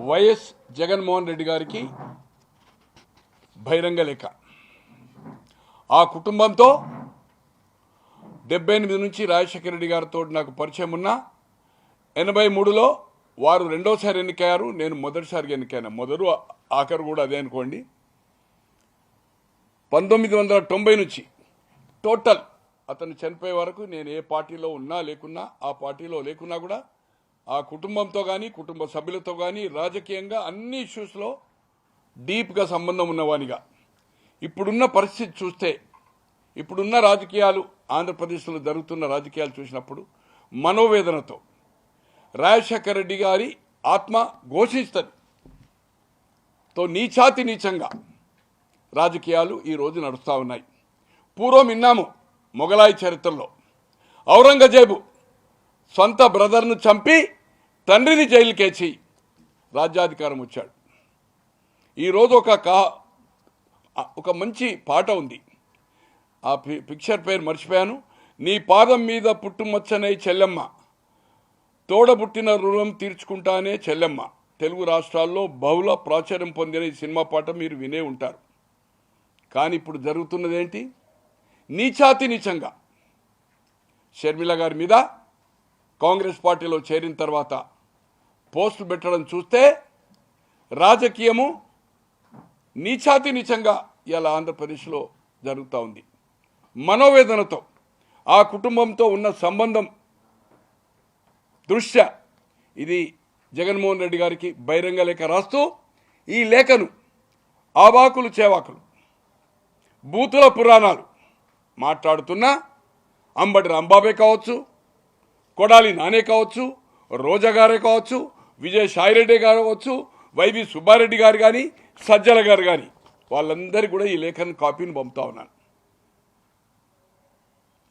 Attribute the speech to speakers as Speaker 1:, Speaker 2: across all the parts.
Speaker 1: YS Jaganmohan Reddy గారికి బహిరంగ లేఖ. ఆ కుటుంబంతో 78 నుంచి రాజశేఖర రెడ్డి గారితో నాకు పరిచయం ఉన్న 83లో వారు రెండోసారి ఎన్నికయ్యారు, నేను మొదటిసారిగా ఎన్నికైనా. మొదలు ఆఖరు కూడా అదే అనుకోండి. 1990 నుంచి టోటల్ అతను చనిపోయే వరకు నేను ఏ పార్టీలో ఉన్నా లేకున్నా, ఆ పార్టీలో లేకున్నా కూడా ఆ కుటుంబంతో కానీ కుటుంబ సభ్యులతో కానీ రాజకీయంగా అన్ని ఇష్యూస్లో డీప్గా సంబంధం ఉన్నవానిగా. ఇప్పుడున్న పరిస్థితి చూస్తే, ఇప్పుడున్న రాజకీయాలు, ఆంధ్రప్రదేశ్లో జరుగుతున్న రాజకీయాలు చూసినప్పుడు మనోవేదనతో రాజశేఖర రెడ్డి గారి ఆత్మ ఘోషిస్తుంది. నీచాతి నీచంగా రాజకీయాలు ఈరోజు నడుస్తూ ఉన్నాయి. పూర్వం విన్నాము మొఘలాయి చరిత్రలో ఔరంగజేబు సొంత బ్రదర్ను చంపి తండ్రిని జైలుకేసి రాజ్యాధికారం వచ్చాడు. ఈరోజు ఒక మంచి పాట ఉంది, ఆ పిక్చర్ పేరు మర్చిపోయాను. నీ పాదం మీద పుట్టుమచ్చనై చెల్లెమ్మ, తోడబుట్టిన రుణం తీర్చుకుంటానే చెల్లెమ్మ. తెలుగు రాష్ట్రాల్లో బహుళ ప్రాచుర్యం పొందిన ఈ సినిమా పాట మీరు వినే ఉంటారు. కానీ ఇప్పుడు జరుగుతున్నది ఏంటి? నీచాతి నీచంగా షర్మిల గారి మీద కాంగ్రెస్ పార్టీలో చేరిన తర్వాత పోస్టు పెట్టడం చూస్తే రాజకీయము నీచాతి నీచంగా ఇలా ఆంధ్రప్రదేశ్లో జరుగుతూ ఉంది. మనోవేదనతో ఆ కుటుంబంతో ఉన్న సంబంధం దృష్ట్యా ఇది జగన్మోహన్ రెడ్డి గారికి బహిరంగ లేఖ రాస్తూ, ఈ లేఖను ఆవాకులు చేవాకులు బూతుల పురాణాలు మాట్లాడుతున్న అంబటి రాంబాబే కావచ్చు, కొడాలి నానే కావచ్చు, రోజా గారే కావచ్చు, విజయసాయిరెడ్డి గారు కావచ్చు, వైవి సుబ్బారెడ్డి గారు కానీ, సజ్జల గారు కానీ, వాళ్ళందరికీ కూడా ఈ లేఖను కాపీని పంపుతా ఉన్నాను.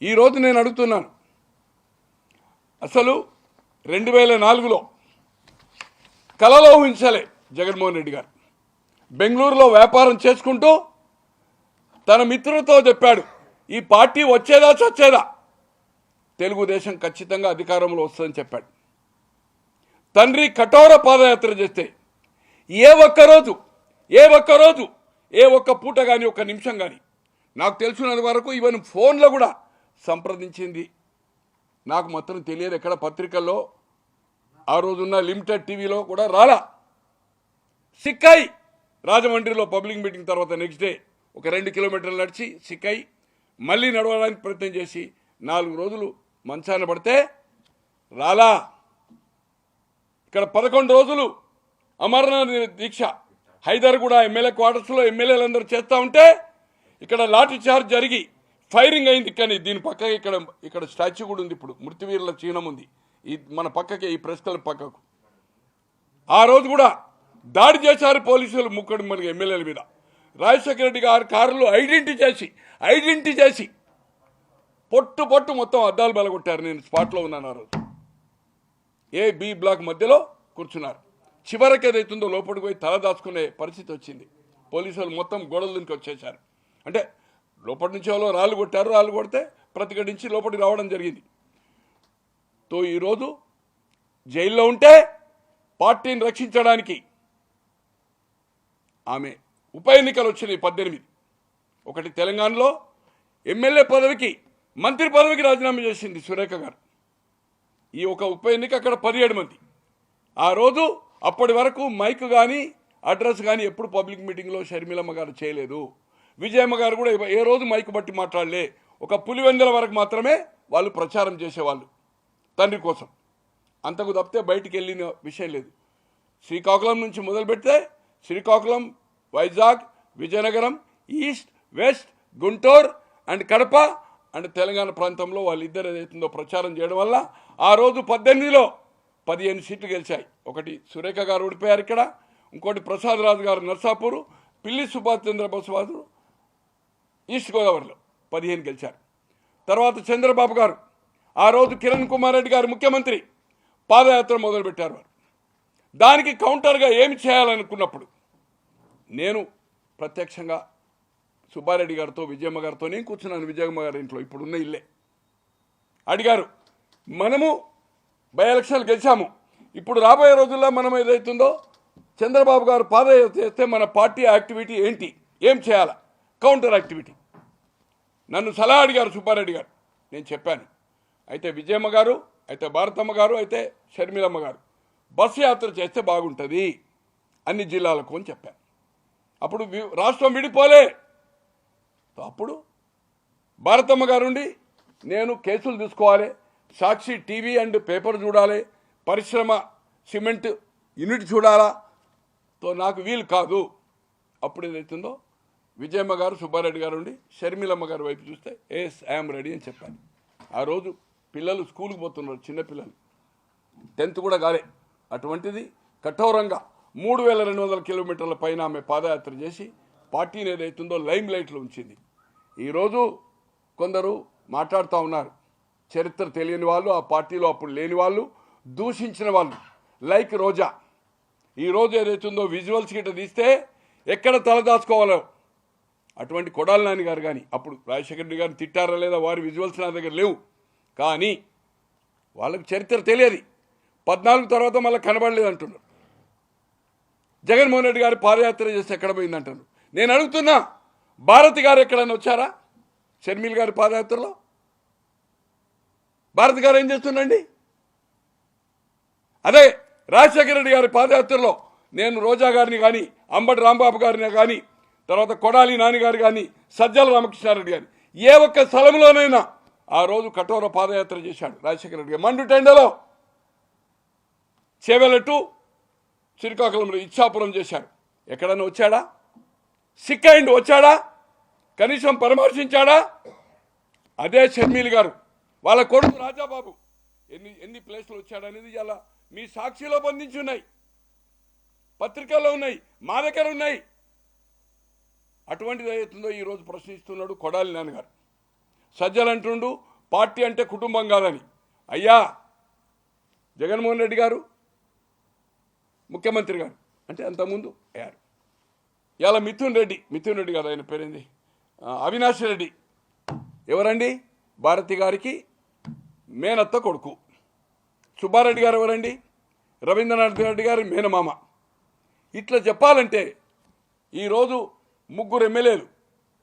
Speaker 1: ఈరోజు నేను అడుగుతున్నాను, అసలు 2004లో కలలో ఊహించలే జగన్మోహన్ రెడ్డి గారు. బెంగళూరులో వ్యాపారం చేసుకుంటూ తన మిత్రులతో చెప్పాడు, ఈ పార్టీ వచ్చేదా చచ్చేదా, తెలుగుదేశం ఖచ్చితంగా అధికారంలో వస్తుందని చెప్పాడు. తండ్రి కఠోర పాదయాత్ర చేస్తే ఏ ఒక్క పూట కానీ, ఒక్క నిమిషం కానీ, నాకు తెలిసినంత వరకు ఈవెన్ ఫోన్లో కూడా సంప్రదించింది నాకు మాత్రం తెలియదు. ఎక్కడ పత్రికల్లో, ఆ రోజున్న లిమిటెడ్ టీవీలో కూడా రాలా. సిక్కాయి రాజమండ్రిలో పబ్లిక్ మీటింగ్ తర్వాత నెక్స్ట్ డే ఒక 2 కిలోమీటర్లు నడిచి సిక్కాయి మళ్ళీ నడవడానికి ప్రయత్నం చేసి 4 రోజులు మంచాన పడితే రాలా. ఇక్కడ 11 రోజులు అమరనాథ్ దీక్ష హైదర్గూడ ఎమ్మెల్యే క్వార్టర్స్లో ఎమ్మెల్యేలందరూ చేస్తూ ఉంటే ఇక్కడ లాఠీ చార్జ్ జరిగి ఫైరింగ్ అయింది. కానీ దీని పక్కకి ఇక్కడ స్టాచ్యూ కూడా ఉంది, ఇప్పుడు మృత్యువీరుల చిహ్నం ఉంది ఈ మన పక్కకే, ఈ ప్రెస్ క్లబ్ పక్కకు. ఆ రోజు కూడా దాడి చేశారు పోలీసులు ముక్కడి మనకి ఎమ్మెల్యేల మీద. రాజశేఖర రెడ్డి గారి కారులో ఐడెంటిటీ చేసి పొట్టు మొత్తం అద్దాలు బలగొట్టారు. నేను స్పాట్లో ఉన్నాను ఆ రోజు. బి బ్లాక్ మధ్యలో కూర్చున్నారు. చివరికి ఏదైతుందో లోపలికి పోయి తల దాచుకునే పరిస్థితి వచ్చింది. పోలీసులు మొత్తం గోడల నుంచి వచ్చేశారు. అంటే లోపటి నుంచి వాళ్ళు రాళ్ళు కొట్టారు, రాళ్ళు కొడితే ప్రతిఘటించి లోపలికి రావడం జరిగింది. ఈరోజు జైల్లో ఉంటే పార్టీని రక్షించడానికి ఆమె ఉప ఎన్నికలు వచ్చినాయి 18. ఒకటి తెలంగాణలో ఎమ్మెల్యే పదవికి, మంత్రి పదవికి రాజీనామా చేసింది సురేఖ గారు. ఈ ఒక ఉప ఎన్నిక అక్కడ 17 మంది. ఆ రోజు అప్పటి వరకు మైక్ కానీ అడ్రస్ కానీ ఎప్పుడు పబ్లిక్ మీటింగ్లో షర్మిలమ్మ గారు చేయలేదు. విజయమ్మ గారు కూడా ఏ రోజు మైక్ బట్టి మాట్లాడలే. ఒక పులివెందుల వరకు మాత్రమే వాళ్ళు ప్రచారం చేసేవాళ్ళు తండ్రి కోసం. అంతకు తప్పితే బయటికి వెళ్ళిన విషయం లేదు. శ్రీకాకుళం నుంచి మొదలు పెడితే Srikakulam, Vizag, Vizianagaram, east, west, Guntur and Kadapa and Telangana ప్రాంతంలో వాళ్ళిద్దరు ఏదైతుందో ప్రచారం చేయడం వల్ల ఆ రోజు 18లో 15 సీట్లు గెలిచాయి. ఒకటి సురేఖ గారు ఓడిపోయారు ఇక్కడ, ఇంకోటి ప్రసాద్ రాజు గారు నర్సాపూర్, పిల్లి సుభాష్ చంద్రబోస్ గారు ఈస్ట్ గోదావరిలో 15 గెలిచారు. తర్వాత చంద్రబాబు గారు, ఆ రోజు కిరణ్ కుమార్ రెడ్డి గారు ముఖ్యమంత్రి, పాదయాత్ర మొదలుపెట్టారు. వారు దానికి కౌంటర్గా ఏమి చేయాలనుకున్నప్పుడు నేను ప్రత్యక్షంగా సుబ్బారెడ్డి గారితో, విజయమ్మ గారితో నేను కూర్చున్నాను. విజయమ్మ గారి ఇంట్లో ఇప్పుడున్న ఇల్లే. అడిగారు, మనము బై ఎలక్షన్లు గెలిచాము, ఇప్పుడు రాబోయే రోజుల్లో మనం ఏదైతుందో చంద్రబాబు గారు పాదయాత్ర చేస్తే మన పార్టీ యాక్టివిటీ ఏంటి, ఏం చేయాలా, కౌంటర్ యాక్టివిటీ నన్ను సలహా అడిగారు సుబ్బారెడ్డి గారు. నేను చెప్పాను, అయితే విజయమ్మ గారు, అయితే భారతమ్మ గారు, అయితే షర్మిలమ్మ గారు బస్సు యాత్ర చేస్తే బాగుంటుంది అన్ని జిల్లాలకు అని చెప్పాను. అప్పుడు రాష్ట్రం విడిపోలే. అప్పుడు భారతమ్మ గారుండి నేను కేసులు తీసుకోవాలి, సాక్షి టీవీ అండ్ పేపర్ చూడాలి, పరిశ్రమ సిమెంట్ యూనిట్ చూడాలా, తో నాకు వీలు కాదు. అప్పుడు ఏదైతుందో విజయమ్మ గారు, సుబ్బారెడ్డి గారు ఉండి షర్మిలమ్మ గారు వైపు చూస్తే ఎస్ ఐఎమ్ రెడీ అని చెప్పాను. ఆ రోజు పిల్లలు స్కూల్కి పోతున్నారు, చిన్నపిల్లలు 10th కూడా కాలే. అటువంటిది కఠోరంగా 3200 కిలోమీటర్ల పైన ఆమె పాదయాత్ర చేసి పార్టీని ఏదైతుందో లైమ్ లైట్లో ఉంచింది. ఈరోజు కొందరు మాట్లాడుతూ ఉన్నారు, చరిత్ర తెలియని వాళ్ళు, ఆ పార్టీలో అప్పుడు లేని వాళ్ళు, దూషించిన వాళ్ళు లైక్ రోజా. ఈరోజు ఏదైతుందో విజువల్స్ గిట్ట తీస్తే ఎక్కడ తలదాచుకోవాలో అటువంటి కొడాలి నాని గారు కానీ, అప్పుడు రాజశేఖర రెడ్డి గారిని తిట్టారా లేదా వారి విజువల్స్ నా దగ్గర లేవు, కానీ వాళ్ళకి చరిత్ర తెలియదు. 14 తర్వాత మళ్ళీ కనబడలేదు అంటున్నారు. జగన్మోహన్ రెడ్డి గారు పాదయాత్ర చేస్తే ఎక్కడ పోయిందంటారు. నేను అడుగుతున్నా, భారతి గారు ఎక్కడైనా వచ్చారా షర్మిల్ గారి పాదయాత్రలో? భారతి గారు ఏం చేస్తుండండి? అదే రాజశేఖర రెడ్డి గారి పాదయాత్రలో నేను రోజా గారిని కానీ, అంబటి రాంబాబు గారిని కానీ, తర్వాత కొడాలి నాని గారు కానీ, సజ్జల రామకృష్ణారెడ్డి గారి ఏ ఒక్క స్థలంలోనైనా ఆ రోజు కఠోర పాదయాత్ర చేశాడు రాజశేఖర రెడ్డి గారు. మండుటెండలో చేవెలట్టు శ్రీకాకుళంలో ఇచ్చాపురం చేశాడు. ఎక్కడన్నా వచ్చాడా? సిక్ అయింది వచ్చాడా? కనీసం పరామర్శించాడా? అదే షర్మిల్ గారు వాళ్ళ కొడుకు రాజాబాబు ఎన్ని ప్లేస్లు వచ్చాడనేది ఇలా మీ సాక్షిలో బంధించి ఉన్నాయి, పత్రికల్లో ఉన్నాయి, మా దగ్గర ఉన్నాయి. అటువంటిది ఏదైతుందో ఈరోజు ప్రశ్నిస్తున్నాడు కొడాలి నాన్నగారు. సజ్జలు అంటుండు పార్టీ అంటే కుటుంబం కాదని. అయ్యా జగన్మోహన్ రెడ్డి గారు ముఖ్యమంత్రి గారు అంటే అంతకుముందు అయ్యారు. ఇలా మిథున్ రెడ్డి కాదు, ఆయన పేరేంది, అవినాష్ రెడ్డి ఎవరండి? భారతి గారికి మేనత్త కొడుకు. సుబ్బారెడ్డి గారు ఎవరండి? రవీంద్రనాథ్ రెడ్డి గారి మేనమామ. ఇట్లా చెప్పాలంటే ఈరోజు 3 ఎమ్మెల్యేలు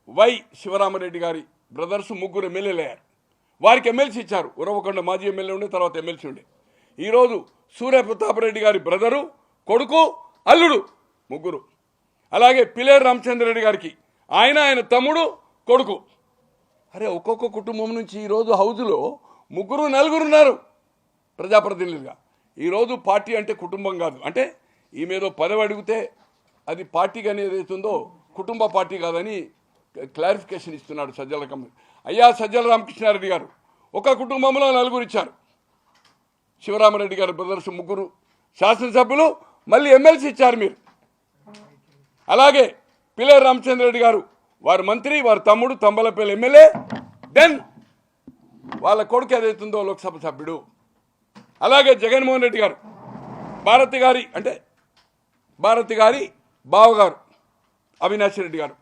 Speaker 1: వై శివరామరెడ్డి గారి బ్రదర్స్ 3 ఎమ్మెల్యేలు అయ్యారు. వారికి ఎమ్మెల్సీ ఇచ్చారు. ఉరవకొండ మాజీ ఎమ్మెల్యే ఉండే, తర్వాత ఎమ్మెల్సీ ఉండే. ఈరోజు సూర్యప్రతాపరెడ్డి గారి బ్రదరు, కొడుకు, అల్లుడు 3. అలాగే పిల్లేరు రామచంద్రరెడ్డి గారికి ఆయన తమ్ముడు, కొడుకు. అరే ఒక్కొక్క కుటుంబం నుంచి ఈరోజు హౌజులో 3, 4 ఉన్నారు ప్రజాప్రతినిధులుగా. ఈరోజు పార్టీ అంటే కుటుంబం కాదు. అంటే ఈమెదో పదవి అడిగితే అది పార్టీగా ఏదైతుందో కుటుంబ పార్టీ కాదని క్లారిఫికేషన్ ఇస్తున్నాడు సజ్జల కమిటీ. అయ్యా సజ్జల రామకృష్ణారెడ్డి గారు ఒక కుటుంబంలో 4 ఇచ్చారు. శివరామరెడ్డి గారి బ్రదర్స్ 3 శాసనసభ్యులు, మళ్ళీ ఎమ్మెల్సీ ఇచ్చారు మీరు. అలాగే పిల్లేరు రామచంద్రరెడ్డి గారు వారి మంత్రి, వారి తమ్ముడు తంబలపల్లి ఎమ్మెల్యే, దెన్ వాళ్ళ కొడుకు ఏదైతుందో లోక్సభ సభ్యుడు. అలాగే జగన్మోహన్ రెడ్డి గారు భారతి గారి బావగారు అవినాష్ రెడ్డి గారు,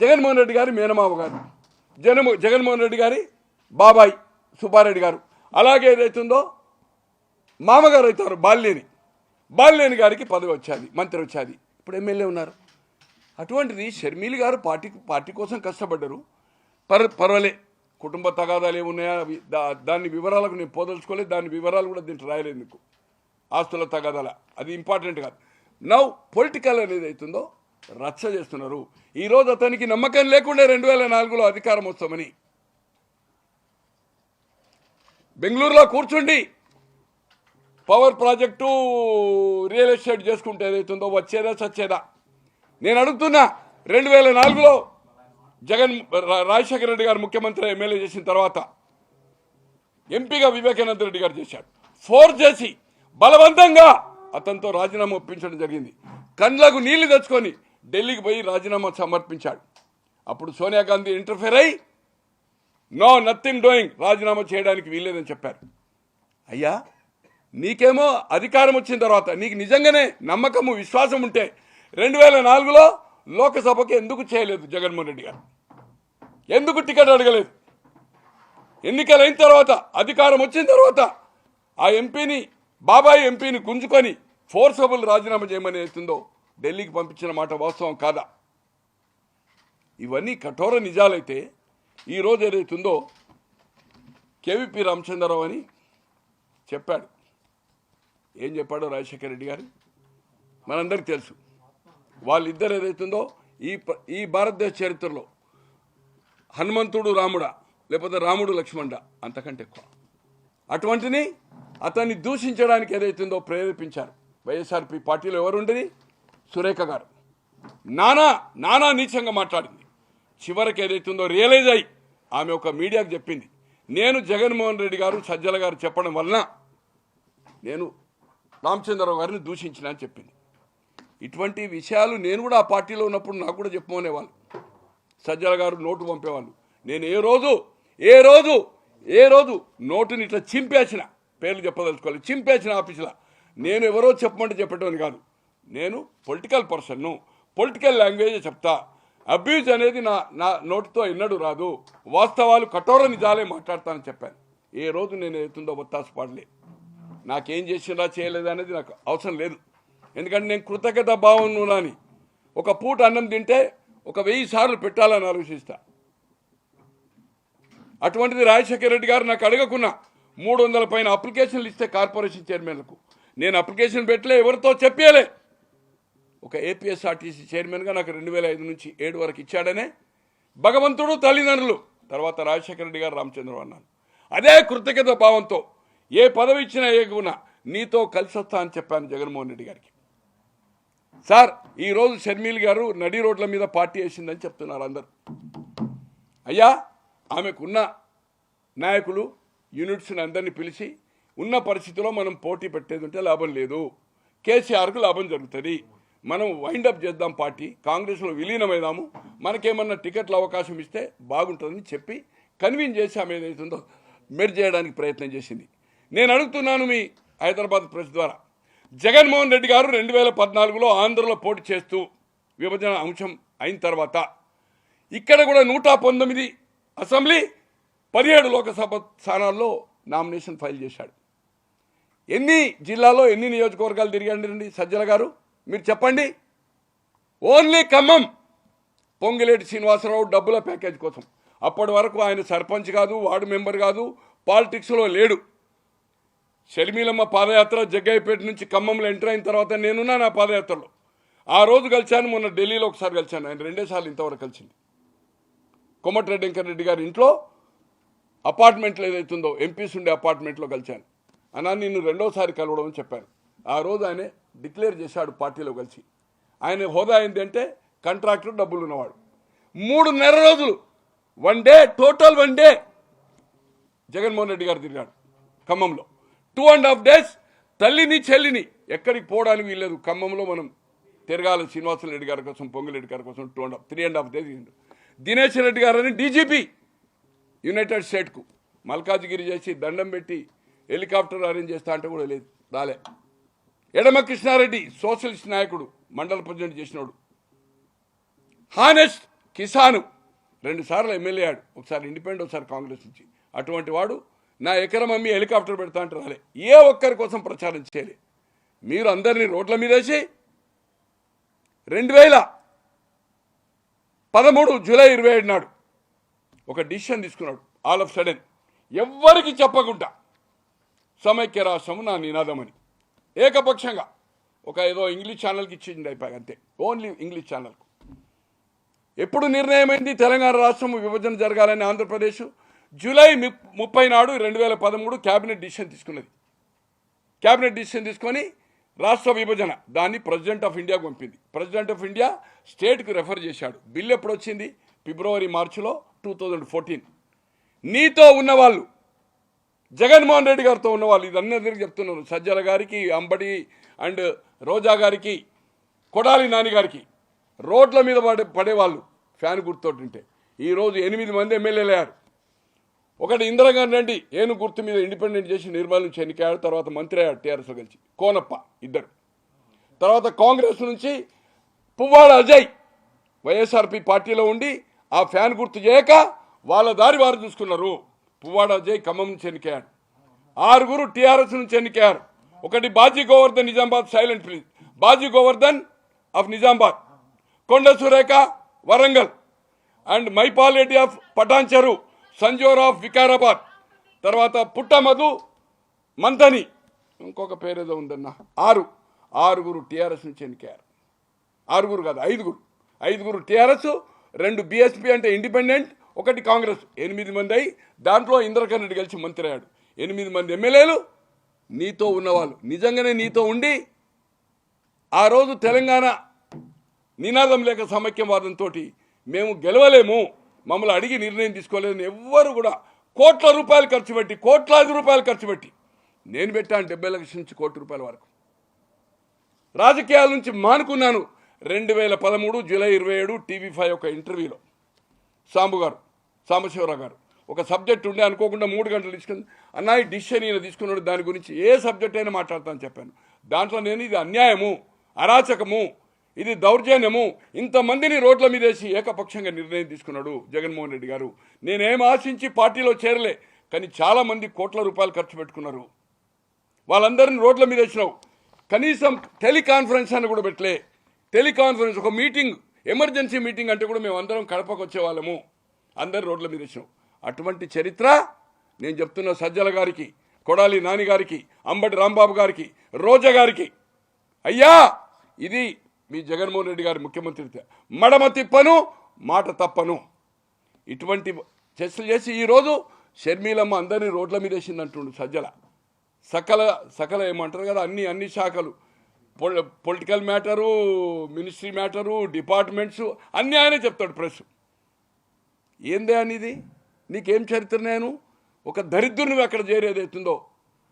Speaker 1: జగన్మోహన్ రెడ్డి గారి మేనమావ గారు, జగన్మోహన్ రెడ్డి గారి బాబాయ్ సుబ్బారెడ్డి గారు. అలాగే ఏదైతుందో మామగారు అవుతారు బాలినేని గారికి పదవి వచ్చేది, మంత్రి వచ్చేది, ఇప్పుడు ఎమ్మెల్యే ఉన్నారు. అటువంటిది షర్మిల్ గారు పార్టీ కోసం కష్టపడ్డారు. పర్వాలే, కుటుంబ తగాదాలు ఏమున్నాయా దాని వివరాలకు నేను పోదలుచుకోలేదు. దాని వివరాలు కూడా దీంట్లో రాయలేదు మీకు, ఆస్తుల తగాదాల, అది ఇంపార్టెంట్ కాదు. నౌ పొలిటికల్ అనేది అవుతుందో రచ్చ చేస్తున్నారు. ఈరోజు అతనికి నమ్మకం లేకుండా 2004లో అధికారం వస్తామని బెంగళూరులో కూర్చుండి పవర్ ప్రాజెక్టు రియల్ ఎస్టేట్ చేసుకుంటే ఏదైతుందో వచ్చేదా చచ్చేదా? నేను అడుగుతున్నా, 2004లో రాజశేఖర రెడ్డి గారు ముఖ్యమంత్రి ఎమ్మెల్యే చేసిన తర్వాత ఎంపీగా వివేకానంద రెడ్డి గారు చేశాడు. ఫోర్స్ చేసి బలవంతంగా అతనితో రాజీనామా ఒప్పించడం జరిగింది. కండ్లకు నీళ్లు తెచ్చుకొని ఢిల్లీకి పోయి రాజీనామా సమర్పించాడు. అప్పుడు సోనియా గాంధీ ఇంటర్ఫేర్ అయ్యి నో నథింగ్ డూయింగ్, రాజీనామా చేయడానికి వీల్లేదని చెప్పారు. అయ్యా నీకేమో అధికారం వచ్చిన తర్వాత నీకు నిజంగానే నమ్మకము విశ్వాసం ఉంటే 2004లో లోక్సభకి ఎందుకు చేయలేదు జగన్మోహన్ రెడ్డి గారు? ఎందుకు టికెట్ అడగలేదు? ఎన్నికలైన తర్వాత అధికారం వచ్చిన తర్వాత ఆ బాబాయ్ ఎంపీని గుంజుకొని ఫోర్సబుల్ రాజీనామా చేయమని అవుతుందో ఢిల్లీకి పంపించిన మాట వాస్తవం కాదా? ఇవన్నీ కఠోర నిజాలైతే ఈరోజు ఏదైతుందో కేవీపీ రామచంద్రరావు అని చెప్పాడు. ఏం చెప్పాడో రాజశేఖర రెడ్డి గారు మనందరికీ తెలుసు. వాళ్ళిద్దరు ఏదైతుందో ఈ భారతదేశ చరిత్రలో హనుమంతుడు రాముడా లేకపోతే రాముడు లక్ష్మణుడా అంతకంటే ఎక్కువ. అటువంటిని అతన్ని దూషించడానికి ఏదైతుందో ప్రేరేపించారు. వైఎస్ఆర్పి పార్టీలో ఎవరుండేది? సురేఖ గారు నానా నీచంగా మాట్లాడింది. చివరికి ఏదైతుందో రియలైజ్ అయ్యి ఆమె ఒక మీడియాకు చెప్పింది, నేను జగన్మోహన్ రెడ్డి గారు సజ్జల గారు చెప్పడం వలన నేను రామచంద్రరావు గారిని దూషించిన అని చెప్పింది. ఇటువంటి విషయాలు నేను కూడా ఆ పార్టీలో ఉన్నప్పుడు నాకు కూడా చెప్పమనేవాళ్ళు. సజ్జల గారు నోటు పంపేవాళ్ళు. నేను ఏ రోజు నోటుని ఇట్లా చింపేసిన, పేర్లు చెప్పదలుచుకోవాలి, చింపేసిన ఆఫీసులో నేను ఎవరో చెప్పమంటే చెప్పటం కాదు. నేను పొలిటికల్ పర్సన్ను, పొలిటికల్ లాంగ్వేజ్ చెప్తా. అబ్యూజ్ అనేది నా నోటితో ఎన్నడూ రాదు. వాస్తవాలు కఠోర నిజాలే మాట్లాడతానని చెప్పాను. ఏ రోజు నేను ఏతుందో ఒత్తాసు పడలే. నాకేం చేసినా చేయలేదా అనేది నాకు అవసరం లేదు. ఎందుకంటే నేను కృతజ్ఞత భావం అని ఒక పూట అన్నం తింటే ఒక 1000 సార్లు పెట్టాలని ఆలోచిస్తా. అటువంటిది రాజశేఖర రెడ్డి గారు నాకు అడగకున్నా 300 పైన అప్లికేషన్లు ఇస్తే కార్పొరేషన్ చైర్మన్లకు నేను అప్లికేషన్ పెట్టలే, ఎవరితో చెప్పలే. ఒక ఏపీఎస్ఆర్టీసీ చైర్మన్గా నాకు 2005 నుంచి 7 వరకు ఇచ్చాడనే భగవంతుడు, తల్లిదండ్రులు, తర్వాత రాజశేఖర రెడ్డి గారు, రామచంద్రరావు అన్నాను. అదే కృతజ్ఞత భావంతో ఏ పదవి ఇచ్చినా ఏగున్నా నీతో కలిసి వస్తా అని చెప్పాను జగన్మోహన్ రెడ్డి గారికి. సార్ ఈరోజు షర్మిల్ గారు నడి రోడ్ల మీద పార్టీ వేసిందని చెప్తున్నారు అందరు. అయ్యా ఆమెకున్న నాయకులు యూనిట్స్ని అందరినీ పిలిచి ఉన్న పరిస్థితిలో మనం పోటీ పెట్టేది ఉంటే లాభం లేదు, కేసీఆర్కు లాభం జరుగుతుంది, మనం వైండప్ చేద్దాం, పార్టీ కాంగ్రెస్లో విలీనమైదాము, మనకేమన్నా టికెట్ల అవకాశం ఇస్తే బాగుంటుందని చెప్పి కన్విన్స్ చేసి ఆమె ఏదైతుందో మెర్జ్ చేయడానికి ప్రయత్నం చేసింది. నేను అడుగుతున్నాను మీ హైదరాబాద్ ప్రెస్ ద్వారా, జగన్మోహన్ రెడ్డి గారు 2014లో ఆంధ్రలో పోటీ చేస్తూ విభజన అంశం అయిన తర్వాత ఇక్కడ కూడా 119 అసెంబ్లీ 17 లోకసభ స్థానాల్లో నామినేషన్ ఫైల్ చేశాడు. ఎన్ని జిల్లాలో ఎన్ని నియోజకవర్గాలు తిరిగండి సజ్జల గారు మీరు చెప్పండి. ఓన్లీ ఖమ్మం పొంగిలేటి శ్రీనివాసరావు డబ్బుల ప్యాకేజ్ కోసం. అప్పటి వరకు ఆయన సర్పంచ్ కాదు, వార్డు మెంబర్ కాదు, పాలిటిక్స్లో లేడు. షర్మిలమ్మ పాదయాత్ర జగ్గయ్యపేట నుంచి ఖమ్మంలో ఎంటర్ అయిన తర్వాత నేనున్నా నా పాదయాత్రలో. ఆ రోజు కలిశాను, మొన్న ఢిల్లీలో ఒకసారి కలిశాను, ఆయన 2 సార్లు ఇంతవరకు కలిసింది. కోమటిరెడ్డి వెంకటరెడ్డి గారి ఇంట్లో అపార్ట్మెంట్లో ఏదైతుందో ఎంపీస్ ఉండే అపార్ట్మెంట్లో కలిశాను. అన్నా నిన్ను 2వసారి కలవడం అని చెప్పాను. ఆ రోజు ఆయన డిక్లేర్ చేశాడు పార్టీలో కలిసి. ఆయన హోదా ఏంటి అంటే కాంట్రాక్టర్, డబ్బులు ఉన్నవాడు. 3.5 రోజులు total one day Jaganmohan Reddy గారు తిరిగాడు ఖమ్మంలో. 2.5 days తల్లిని చెల్లిని ఎక్కడికి పోవడానికి వీల్లేదు. ఖమ్మంలో మనం తిరగాలి శ్రీనివాసరెడ్డి గారి కోసం, పొంగిరెడ్డి గారి కోసం 3.5 days. దినేష్ రెడ్డి గారని డీజీపీ యునైటెడ్ స్టేట్కు మల్కాజ్గిరి చేసి దండం పెట్టి హెలికాప్టర్ అరేంజ్ చేస్తా అంటే కూడా లేదు, రాలే. ఎడమ కృష్ణారెడ్డి సోషలిస్ట్ నాయకుడు, మండల ప్రెసిడెంట్ చేసినోడు. హానెస్ట్ కిసాను 2 సార్లు ఎమ్మెల్యే ఆడు, ఒకసారి ఇండిపెండెంట్, ఒకసారి కాంగ్రెస్ నుంచి. అటువంటి వాడు నా ఎకరం అమ్మి హెలికాప్టర్ పెడతా అంటే రాలే. ఏ ఒక్కరి కోసం ప్రచారం చేయలే. మీరు అందరినీ రోడ్ల మీద వేసి 2013 జూలై 27 నాడు ఒక డిసిషన్ తీసుకున్నాడు. ఆల్ ఆఫ్ సడన్ ఎవ్వరికి చెప్పకుండా సమైక్య రాష్ట్రము నా నినాదమని ఏకపక్షంగా ఒక ఏదో ఇంగ్లీష్ ఛానల్కి ఇచ్చింది అయిపోయి, అంతే, ఓన్లీ ఇంగ్లీష్ ఛానల్కు. ఎప్పుడు నిర్ణయమైంది తెలంగాణ రాష్ట్రం విభజన జరగాలని ఆంధ్రప్రదేశ్? జూలై 30 నాడు 2013 క్యాబినెట్ డిసిషన్ తీసుకున్నది. క్యాబినెట్ డిసిషన్ తీసుకొని రాష్ట్ర విభజన దాన్ని ప్రెసిడెంట్ ఆఫ్ ఇండియాకు పంపింది. ప్రెసిడెంట్ ఆఫ్ ఇండియా స్టేట్కు రెఫర్ చేశాడు. బిల్ ఎప్పుడు వచ్చింది? ఫిబ్రవరి మార్చిలో 2014. నీతో ఉన్నవాళ్ళు, జగన్మోహన్ రెడ్డి గారితో ఉన్నవాళ్ళు, ఇదన్నదరికి చెప్తున్నారు, సజ్జల గారికి, అంబడి అండ్ రోజా గారికి, కొడాలి నాని గారికి, రోడ్ల మీద పడేవాళ్ళు ఫ్యాన్ గుర్తుతుంటే ఈరోజు 8 మంది ఎమ్మెల్యేలు అయ్యారు. ఒకటి ఇందిరాగాంధీ రెడ్డి ఏను గుర్తు మీద ఇండిపెండెంట్ చేసి నిర్మల్ నుంచి ఎన్నికయ్యాడు, తర్వాత మంత్రి అయ్యాడు టీఆర్ఎస్లో కలిసి. కోనప్ప ఇద్దరు. తర్వాత కాంగ్రెస్ నుంచి పువ్వాడ అజయ్ వైఎస్ఆర్పి పార్టీలో ఉండి ఆ ఫ్యాన్ గుర్తు చేయక వాళ్ళ దారి వారు చూసుకున్నారు. పువ్వాడ అజయ్ ఖమ్మం నుంచి ఎన్నికయ్యాడు. 6 టీఆర్ఎస్ నుంచి ఎన్నికయ్యారు. ఒకటి Baji Govardhan Nizamabad, silent please, Baji Govardhan of Nizamabad, Konda Surekha Warangal, and Maipal Reddy of Patancheru, సంజోర్ ఆఫ్ వికారాబాద్, తర్వాత పుట్టమధు మంతని, ఇంకొక పేరేదో ఉందన్న, ఆరుగురు టీఆర్ఎస్ నుంచి ఎన్నికయ్యారు. ఆరుగురు కాదు, ఐదుగురు టీఆర్ఎస్, 2 బీఎస్పీ అంటే ఇండిపెండెంట్, 1 కాంగ్రెస్, 8 మంది అయి దాంట్లో ఇంద్రకరణ్ రెడ్డి కలిసి మంత్రి అయ్యాడు. 8 మంది ఎమ్మెల్యేలు నీతో ఉన్నవాళ్ళు, నిజంగానే నీతో ఉండి ఆ రోజు తెలంగాణ నినాదం లేక సమైక్యవాదంతో మేము గెలవలేము, మమ్మల్ని అడిగి నిర్ణయం తీసుకోలేదని ఎవ్వరు కూడా కోట్లాది రూపాయలు ఖర్చు పెట్టి నేను పెట్టాను 70 లక్షల నుంచి ₹1,00,00,000 వరకు. రాజకీయాల నుంచి మానుకున్నాను. 2013 జూలై 27 TV5 ఒక ఇంటర్వ్యూలో సాంబశివరావు గారు ఒక సబ్జెక్ట్ ఉండే అనుకోకుండా 3 గంటలు తీసుకుని, అన్న ఈ డిసిషన్ ఈయన తీసుకున్నాడు, దాని గురించి ఏ సబ్జెక్ట్ అయినా మాట్లాడతానని చెప్పాను. దాంట్లో నేను ఇది అన్యాయము, అరాచకము, ఇది దౌర్జన్యము, ఇంతమందిని రోడ్ల మీద వేసి ఏకపక్షంగా నిర్ణయం తీసుకున్నాడు జగన్మోహన్ రెడ్డి గారు. నేనేం ఆశించి పార్టీలో చేరలే, కానీ చాలామంది ₹1,00,00,000 ఖర్చు పెట్టుకున్నారు. వాళ్ళందరినీ రోడ్ల మీద వేసినావు. కనీసం టెలికాన్ఫరెన్స్ అని కూడా పెట్టలే. టెలికాన్ఫరెన్స్ ఒక మీటింగ్, ఎమర్జెన్సీ మీటింగ్ అంటే కూడా మేము అందరం కడపకు వచ్చేవాళ్ళము, అందరు రోడ్ల మీద వేసినావు. అటువంటి చరిత్ర నేను చెప్తున్న సజ్జల గారికి, కొడాలి నాని గారికి, అంబటి రాంబాబు గారికి, రోజా గారికి, అయ్యా ఇది మీ జగన్మోహన్ రెడ్డి గారి ముఖ్యమంత్రి, మడమ తిప్పను, మాట తప్పను. ఇటువంటి చర్చలు చేసి ఈరోజు షర్మిలమ్మ అందరినీ రోడ్ల మీద వేసిందంటుండు సజ్జల. సకల ఏమంటారు కదా, అన్ని శాఖలు, political matter, ministry matter, departments అన్నీ ఆయనే చెప్తాడు. ప్రెస్ ఏందే అనేది, నీకేం చరిత్ర? నేను ఒక దరిద్రుని అక్కడ చేరి ఏదైతుందో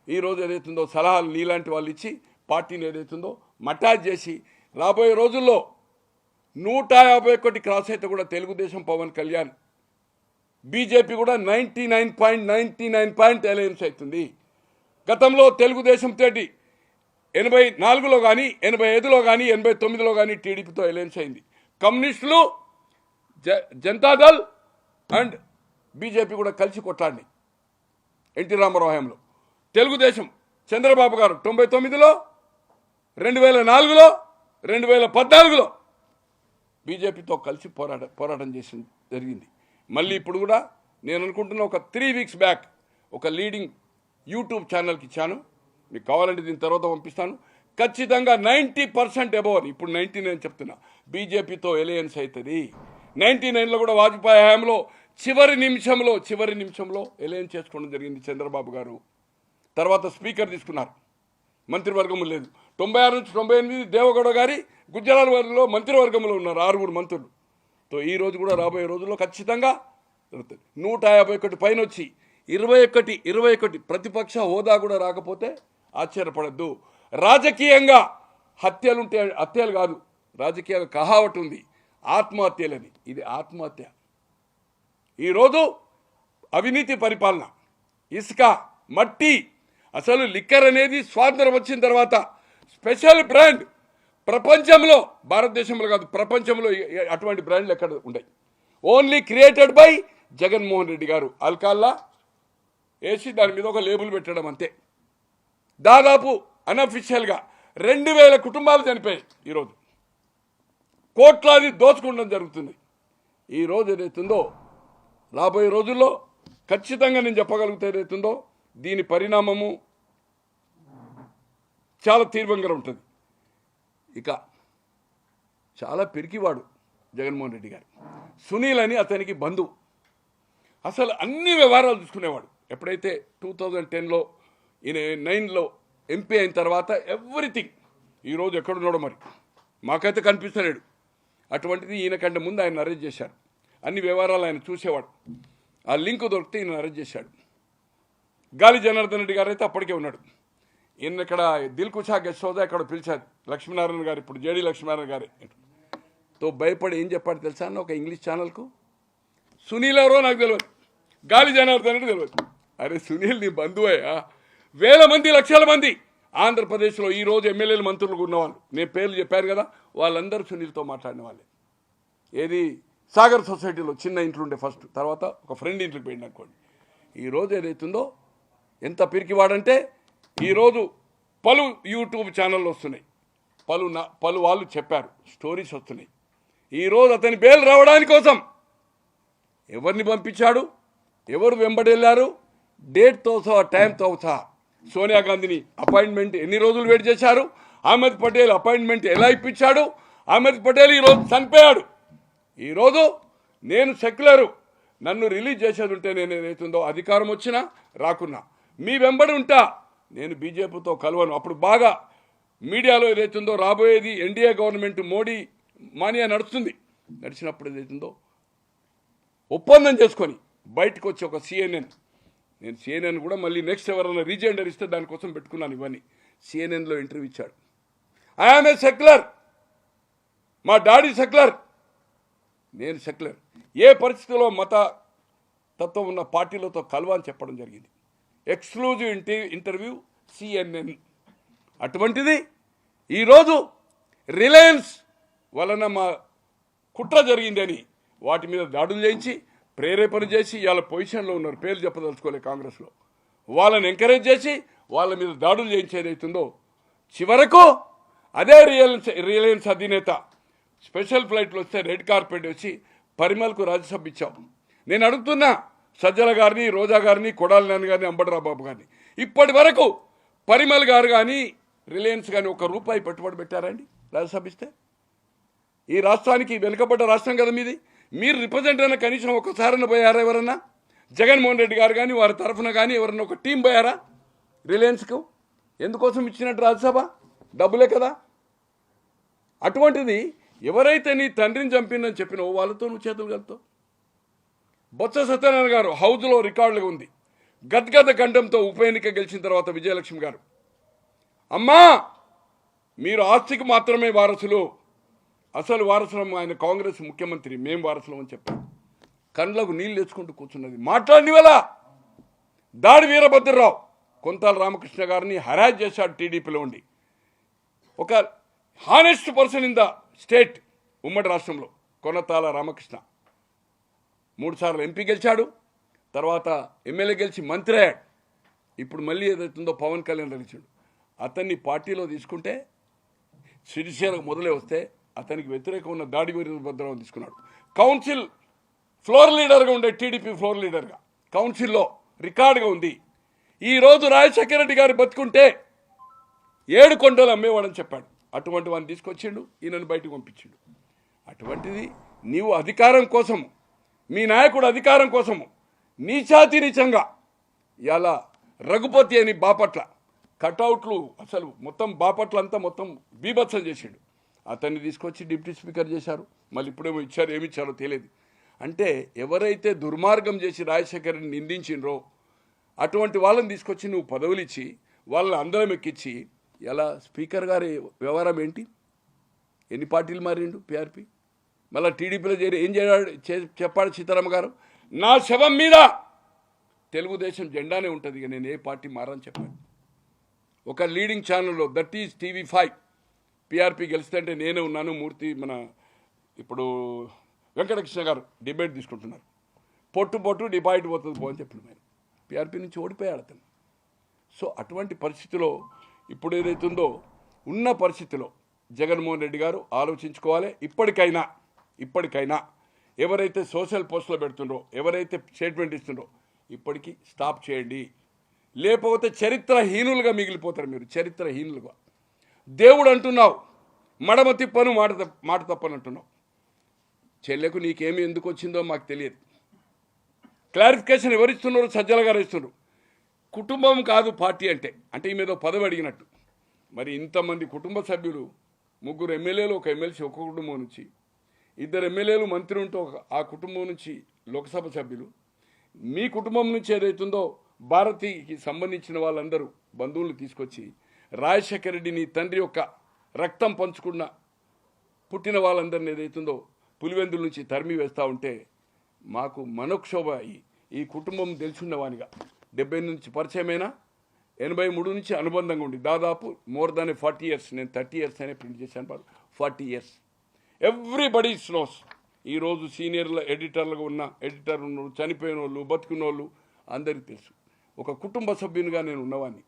Speaker 1: ఈరోజు ఏదైతుందో సలహాలు నీలాంటి వాళ్ళు ఇచ్చి పార్టీని ఏదైతుందో మటాజ్ చేసి రాబోయే రోజుల్లో 151 క్రాస్ అయితే కూడా తెలుగుదేశం, పవన్ కళ్యాణ్, బీజేపీ కూడా 99.99 అలయన్స్ అవుతుంది. గతంలో తెలుగుదేశం తోటి 84లో కానీ 85లో కానీ 89లో కానీ టీడీపీతో అలయన్స్ అయింది. కమ్యూనిస్టులు, జనతాదళ్ అండ్ బీజేపీ కూడా కలిసి కొట్లాడి ఎన్టీ రామారావు హయాంలో. తెలుగుదేశం చంద్రబాబు గారు 99లో, 2004లో, 2014లో బీజేపీతో కలిసి పోరాటం చేసి జరిగింది. మళ్ళీ ఇప్పుడు కూడా నేను అనుకుంటున్న ఒక 3 వీక్స్ బ్యాక్ ఒక లీడింగ్ యూట్యూబ్ ఛానల్కి ఇచ్చాను. మీకు కావాలంటే దీని తర్వాత పంపిస్తాను. ఖచ్చితంగా 90% అబోవ్, ఇప్పుడు 99 చెప్తున్నా, బీజేపీతో ఎలయన్స్ అవుతుంది. 99లో కూడా వాజ్పేయి హయాంలో చివరి నిమిషంలో ఎలయన్స్ చేసుకోవడం జరిగింది చంద్రబాబు గారు. తర్వాత స్పీకర్ తీసుకున్నారు, మంత్రివర్గం లేదు. 96 నుంచి 98 దేవగౌడ గారి గుజరాత్ వర్గంలో మంత్రివర్గంలో ఉన్నారు 6 మంత్రులు. ఈ రోజు కూడా రాబోయే రోజుల్లో ఖచ్చితంగా 151 పైన వచ్చి 21 ప్రతిపక్ష హోదా కూడా రాకపోతే ఆశ్చర్యపడద్దు. రాజకీయంగా హత్యలు కాదు, రాజకీయంగా కహావట్ ఉంది, ఆత్మహత్యలని. ఇది ఆత్మహత్య. ఈరోజు అవినీతి పరిపాలన, ఇసుక, మట్టి, అసలు లిక్కర్ అనేది స్వాతంత్రం వచ్చిన తర్వాత స్పెషల్ బ్రాండ్ ప్రపంచంలో, భారతదేశంలో కాదు ప్రపంచంలో అటువంటి బ్రాండ్లు ఎక్కడ ఉన్నాయి. Only created by Jaganmohan Reddy గారు. ఆల్కహాల్లా వేసి దాని మీద ఒక లేబుల్ పెట్టడం అంతే. దాదాపు అన్అఫిషియల్గా 2000 కుటుంబాలు చనిపోయాయి. ఈరోజు కోట్లాది దోచుకోవడం జరుగుతుంది. ఈరోజు ఏదైతుందో రాబోయే రోజుల్లో ఖచ్చితంగా నేను చెప్పగలిగితే ఏదైతుందో దీని పరిణామము చాలా తీవ్రంగా ఉంటుంది. ఇక చాలా పిరికివాడు జగన్మోహన్ రెడ్డి గారు. సునీల్ అని అతనికి బంధువు, అసలు అన్ని వ్యవహారాలు చూసుకునేవాడు. ఎప్పుడైతే 2010లో ఈయన 9లో ఎంపీ అయిన తర్వాత ఎవ్రీథింగ్. ఈరోజు ఎక్కడున్నాడో మరి మాకైతే కనిపిస్తలేడు. అటువంటిది ఈయన కంటే ముందు ఆయన అరెస్ట్ చేశారు. అన్ని వ్యవహారాలు ఆయన చూసేవాడు. ఆ లింక్ దొరికితే ఈయన అరెస్ట్ చేశాడు. గాలి జనార్దన్ రెడ్డి గారు అయితే అప్పటికే ఉన్నాడు. ఈయన ఇక్కడ దిల్కుషా గెస్ట్ హౌస్ ఎక్కడ పిలిచారు లక్ష్మీనారాయణ గారు, ఇప్పుడు జేడీ లక్ష్మీనారాయణ గారు తో భయపడి ఏం చెప్పాడు తెలుసా అన్న, ఒక ఇంగ్లీష్ ఛానల్కు, సునీల్ ఎవరో నాకు తెలియదు, గాలి జనార్దన్ రెడ్డి తెలియదు. అరే సునీల్ నీ బంధువయ్యా. వేల మంది, లక్షల మంది ఆంధ్రప్రదేశ్లో ఈరోజు ఎమ్మెల్యేలు, మంత్రులు ఉన్నవాళ్ళు, నేను పేర్లు చెప్పారు కదా, వాళ్ళందరూ సునీల్తో మాట్లాడిన వాళ్ళే. ఏది సాగర్ సొసైటీలో చిన్న ఇంట్లో ఉండే ఫస్ట్, తర్వాత ఒక ఫ్రెండ్ ఇంట్లోకి పోయింది అనుకోండి. ఈరోజు ఏదైతుందో ఎంత పిరికివాడంటే, ఈరోజు పలు యూట్యూబ్ ఛానళ్ళు వస్తున్నాయి, పలు వాళ్ళు చెప్పారు, స్టోరీస్ వస్తున్నాయి. ఈరోజు అతని బెయిల్ రావడానికి కోసం ఎవరిని పంపించాడు, ఎవరు వెంబడెళ్ళారు, డేట్తో సహా టైంతో సహా సోనియా గాంధీని అపాయింట్మెంట్ ఎన్ని రోజులు వెయిట్ చేశారు, అహ్మద్ పటేల్ అపాయింట్మెంట్ ఎలా ఇప్పించాడు, అహ్మద్ పటేల్ ఈరోజు చనిపోయాడు. ఈరోజు నేను సెక్యులరు, నన్ను రిలీజ్ చేసేది ఉంటే నేను ఏదైతుందో అధికారం వచ్చినా రాకున్నా మీ వెంబడి ఉంటా, నేను బీజేపీతో కలవను. అప్పుడు బాగా మీడియాలో ఏదైతుందో రాబోయేది ఎన్డీఏ గవర్నమెంట్ మోడీ మానియా నడుస్తుంది, నడిచినప్పుడు ఏదైతుందో ఒప్పందం చేసుకొని బయటకు వచ్చి ఒక నేను సిఎన్ఎన్ కూడా మళ్ళీ నెక్స్ట్ ఎవరైనా రీజెండర్ ఇస్తే దానికోసం పెట్టుకున్నాను. ఇవన్నీ సిఎన్ఎన్లో ఇంటర్వ్యూ ఇచ్చాడు. ఐఎమ్ ఏ సెక్యులర్, మా డాడీ సెక్యులర్, నేను సెక్యులర్, ఏ పరిస్థితిలో మత తత్వం ఉన్న పార్టీలతో కలవని చెప్పడం జరిగింది. Exclusive interview CNN. అటువంటిది ఈరోజు రిలయన్స్ వలన మా కుట్ర జరిగిందని వాటి మీద దాడులు చేయించి ప్రేరేపణ చేసి ఇవాళ పొజిషన్లో ఉన్నారు, పేర్లు చెప్పదలుచుకోలే కాంగ్రెస్లో, వాళ్ళని ఎంకరేజ్ చేసి వాళ్ళ మీద దాడులు చేయించేదైతుందో చివరకు అదే రిలయన్స్ అధినేత స్పెషల్ ఫ్లైట్లో వస్తే రెడ్ కార్పెట్ వచ్చి పరిమల్కు రాజ్యసభ ఇచ్చాం. నేను అడుగుతున్నా సజ్జల గారిని, రోజా గారిని, కొడాలి నాని గారిని, అంబటిరావు బాబు గారిని, ఇప్పటి వరకు పరిమల్ గారు కానీ రిలయన్స్ కానీ ₹1 పెట్టుబడి పెట్టారండి రాజ్యసభ ఇస్తే? ఈ రాష్ట్రానికి వెనుకబడ్డ రాష్ట్రం కదా మీది, మీరు రిప్రజెంట్ అయినా కనీసం ఒకసారైనా పోయారా ఎవరన్నా? జగన్మోహన్ రెడ్డి గారు కానీ వారి తరఫున కానీ ఎవరన్నా ఒక టీం పోయారా రిలయన్స్కు? ఎందుకోసం ఇచ్చినట్టు రాజ్యసభ? డబ్బులే కదా. అటువంటిది ఎవరైతే నీ తండ్రిని చంపిందని చెప్పినో వాళ్ళతో నువ్వు చేతులు కలుపుతావు. బొత్స సత్యనారాయణ గారు హౌజ్లో రికార్డులుగా ఉంది, గద్గద గండంతో ఉప ఎన్నిక గెలిచిన తర్వాత విజయలక్ష్మి గారు, అమ్మా మీరు ఆస్తికి మాత్రమే వారసులు, అసలు వారసులం ఆయన కాంగ్రెస్ ముఖ్యమంత్రి, మేం వారసులం అని చెప్పారు. కళ్ళకు నీళ్ళు తెచ్చుకుంటూ కూర్చున్నది. మాట్లాడిన వల్ల దాడి వీరభద్రరావు కొంతాల రామకృష్ణ గారిని హరాజ్ చేశాడు టీడీపీలో ఉండి. ఒక honest person in the state, ఉమ్మడి రాష్ట్రంలో కొనతాల రామకృష్ణ 3 సార్లు ఎంపీ గెలిచాడు, తర్వాత ఎమ్మెల్యే గెలిచి మంత్రి అయ్యాడు. ఇప్పుడు మళ్ళీ ఏదైతుందో పవన్ కళ్యాణ్ గెలిచాడు. అతన్ని పార్టీలో తీసుకుంటే సిరిసేరకు మొదలే వస్తే అతనికి వ్యతిరేకం ఉన్న దాడి వీరభద్రరావు తీసుకున్నాడు. కౌన్సిల్ ఫ్లోర్ లీడర్గా ఉండే టీడీపీ ఫ్లోర్ లీడర్గా కౌన్సిల్లో రికార్డుగా ఉంది. ఈరోజు రాజశేఖర రెడ్డి గారు బతుకుంటే 7 కొండలు అమ్మేవాడని చెప్పాడు. అటువంటి వాడిని తీసుకొచ్చిండు, ఈయనను బయటకు పంపించిండు. అటువంటిది నీవు అధికారం కోసము, మీ నాయకుడు అధికారం కోసము నీచాతి నీచంగా ఇలా రఘుపతి అని బాపట్ల కటౌట్లు అసలు మొత్తం బాపట్ల అంతా మొత్తం బీభత్సం చేసిండు. అతన్ని తీసుకొచ్చి డిప్యూటీ స్పీకర్ చేశారు. మళ్ళీ ఇప్పుడేమో ఇచ్చారు, ఏమి ఇచ్చారో తెలియదు. అంటే ఎవరైతే దుర్మార్గం చేసి రాజశేఖర్ని నిందించిండ్రో అటువంటి వాళ్ళని తీసుకొచ్చి నువ్వు పదవులు ఇచ్చి వాళ్ళని అందరం ఎక్కించి ఎలా స్పీకర్ గారి వ్యవహారం ఏంటి? ఎన్ని పార్టీలు మారిండు పీఆర్పీ? మళ్ళీ టీడీపీలో చేరి ఏం చెప్పాడు సీతారామ గారు? నా శవం మీద తెలుగుదేశం జెండానే ఉంటుంది, ఇక నేను ఏ పార్టీ మారని చెప్పాను. ఒక లీడింగ్ ఛానల్లో దట్ ఈజ్ TV5 పీఆర్పీ గెలిస్తే నేనే ఉన్నాను, మూర్తి మన ఇప్పుడు వెంకటకృష్ణ గారు డిబేట్ తీసుకుంటున్నారు, పొట్టు డిపాజిట్ పోతుంది పో అని చెప్పిన ఆయన పీఆర్పీ నుంచి ఓడిపోయాడు అతను. సో అటువంటి పరిస్థితిలో ఇప్పుడు ఏదైతుందో ఉన్న పరిస్థితిలో జగన్మోహన్ రెడ్డి గారు ఆలోచించుకోవాలి. ఇప్పటికైనా ఎవరైతే సోషల్ పోస్టులో పెడుతుండ్రో, ఎవరైతే స్టేట్మెంట్ ఇస్తుండ్రో ఇప్పటికీ స్టాప్ చేయండి. లేకపోతే చరిత్రహీనులుగా మిగిలిపోతారు మీరు, చరిత్రహీనులుగా. దేవుడు అంటున్నావు, మడమ తిప్పను మాట తప్పను అంటున్నావు. చెల్లెకు నీకేమి ఎందుకు వచ్చిందో మాకు తెలియదు. క్లారిఫికేషన్ ఎవరిస్తున్నారు? సజ్జల గారు ఇస్తున్నారు. కుటుంబం కాదు పార్టీ అంటే ఈ మీద పదవి అడిగినట్టు. మరి ఇంతమంది కుటుంబ సభ్యులు, 3 ఎమ్మెల్యేలు, 1 ఎమ్మెల్సీ, ఒక కుటుంబం నుంచి 2 ఎమ్మెల్యేలు, మంత్రి ఉంటూ ఆ కుటుంబం నుంచి లోక్సభ సభ్యులు, మీ కుటుంబం నుంచి ఏదైతుందో భారతికి సంబంధించిన వాళ్ళందరూ బంధువులు తీసుకొచ్చి రాజశేఖర రెడ్డి నీ తండ్రి యొక్క రక్తం పంచుకున్న పుట్టిన వాళ్ళందరినీ ఏదైతుందో పులివెందుల నుంచి తరిమి వేస్తూ ఉంటే మాకు మనోక్షోభ అయ్యి ఈ కుటుంబం తెలుసున్నవానిగా 70 నుంచి పరిచయమైనా 83 నుంచి అనుబంధంగా ఉండి దాదాపు మోర్ దాన్ 40 years, నేను 30 years అనే ప్రింట్ చేశాను, 40 years. Everybody nose. ఈరోజు సీనియర్ల ఎడిటర్లుగా ఉన్న ఎడిటర్ చనిపోయిన వాళ్ళు, బతుకున్న వాళ్ళు అందరికీ తెలుసు. ఒక కుటుంబ సభ్యునిగా నేను ఉన్నవాడిని.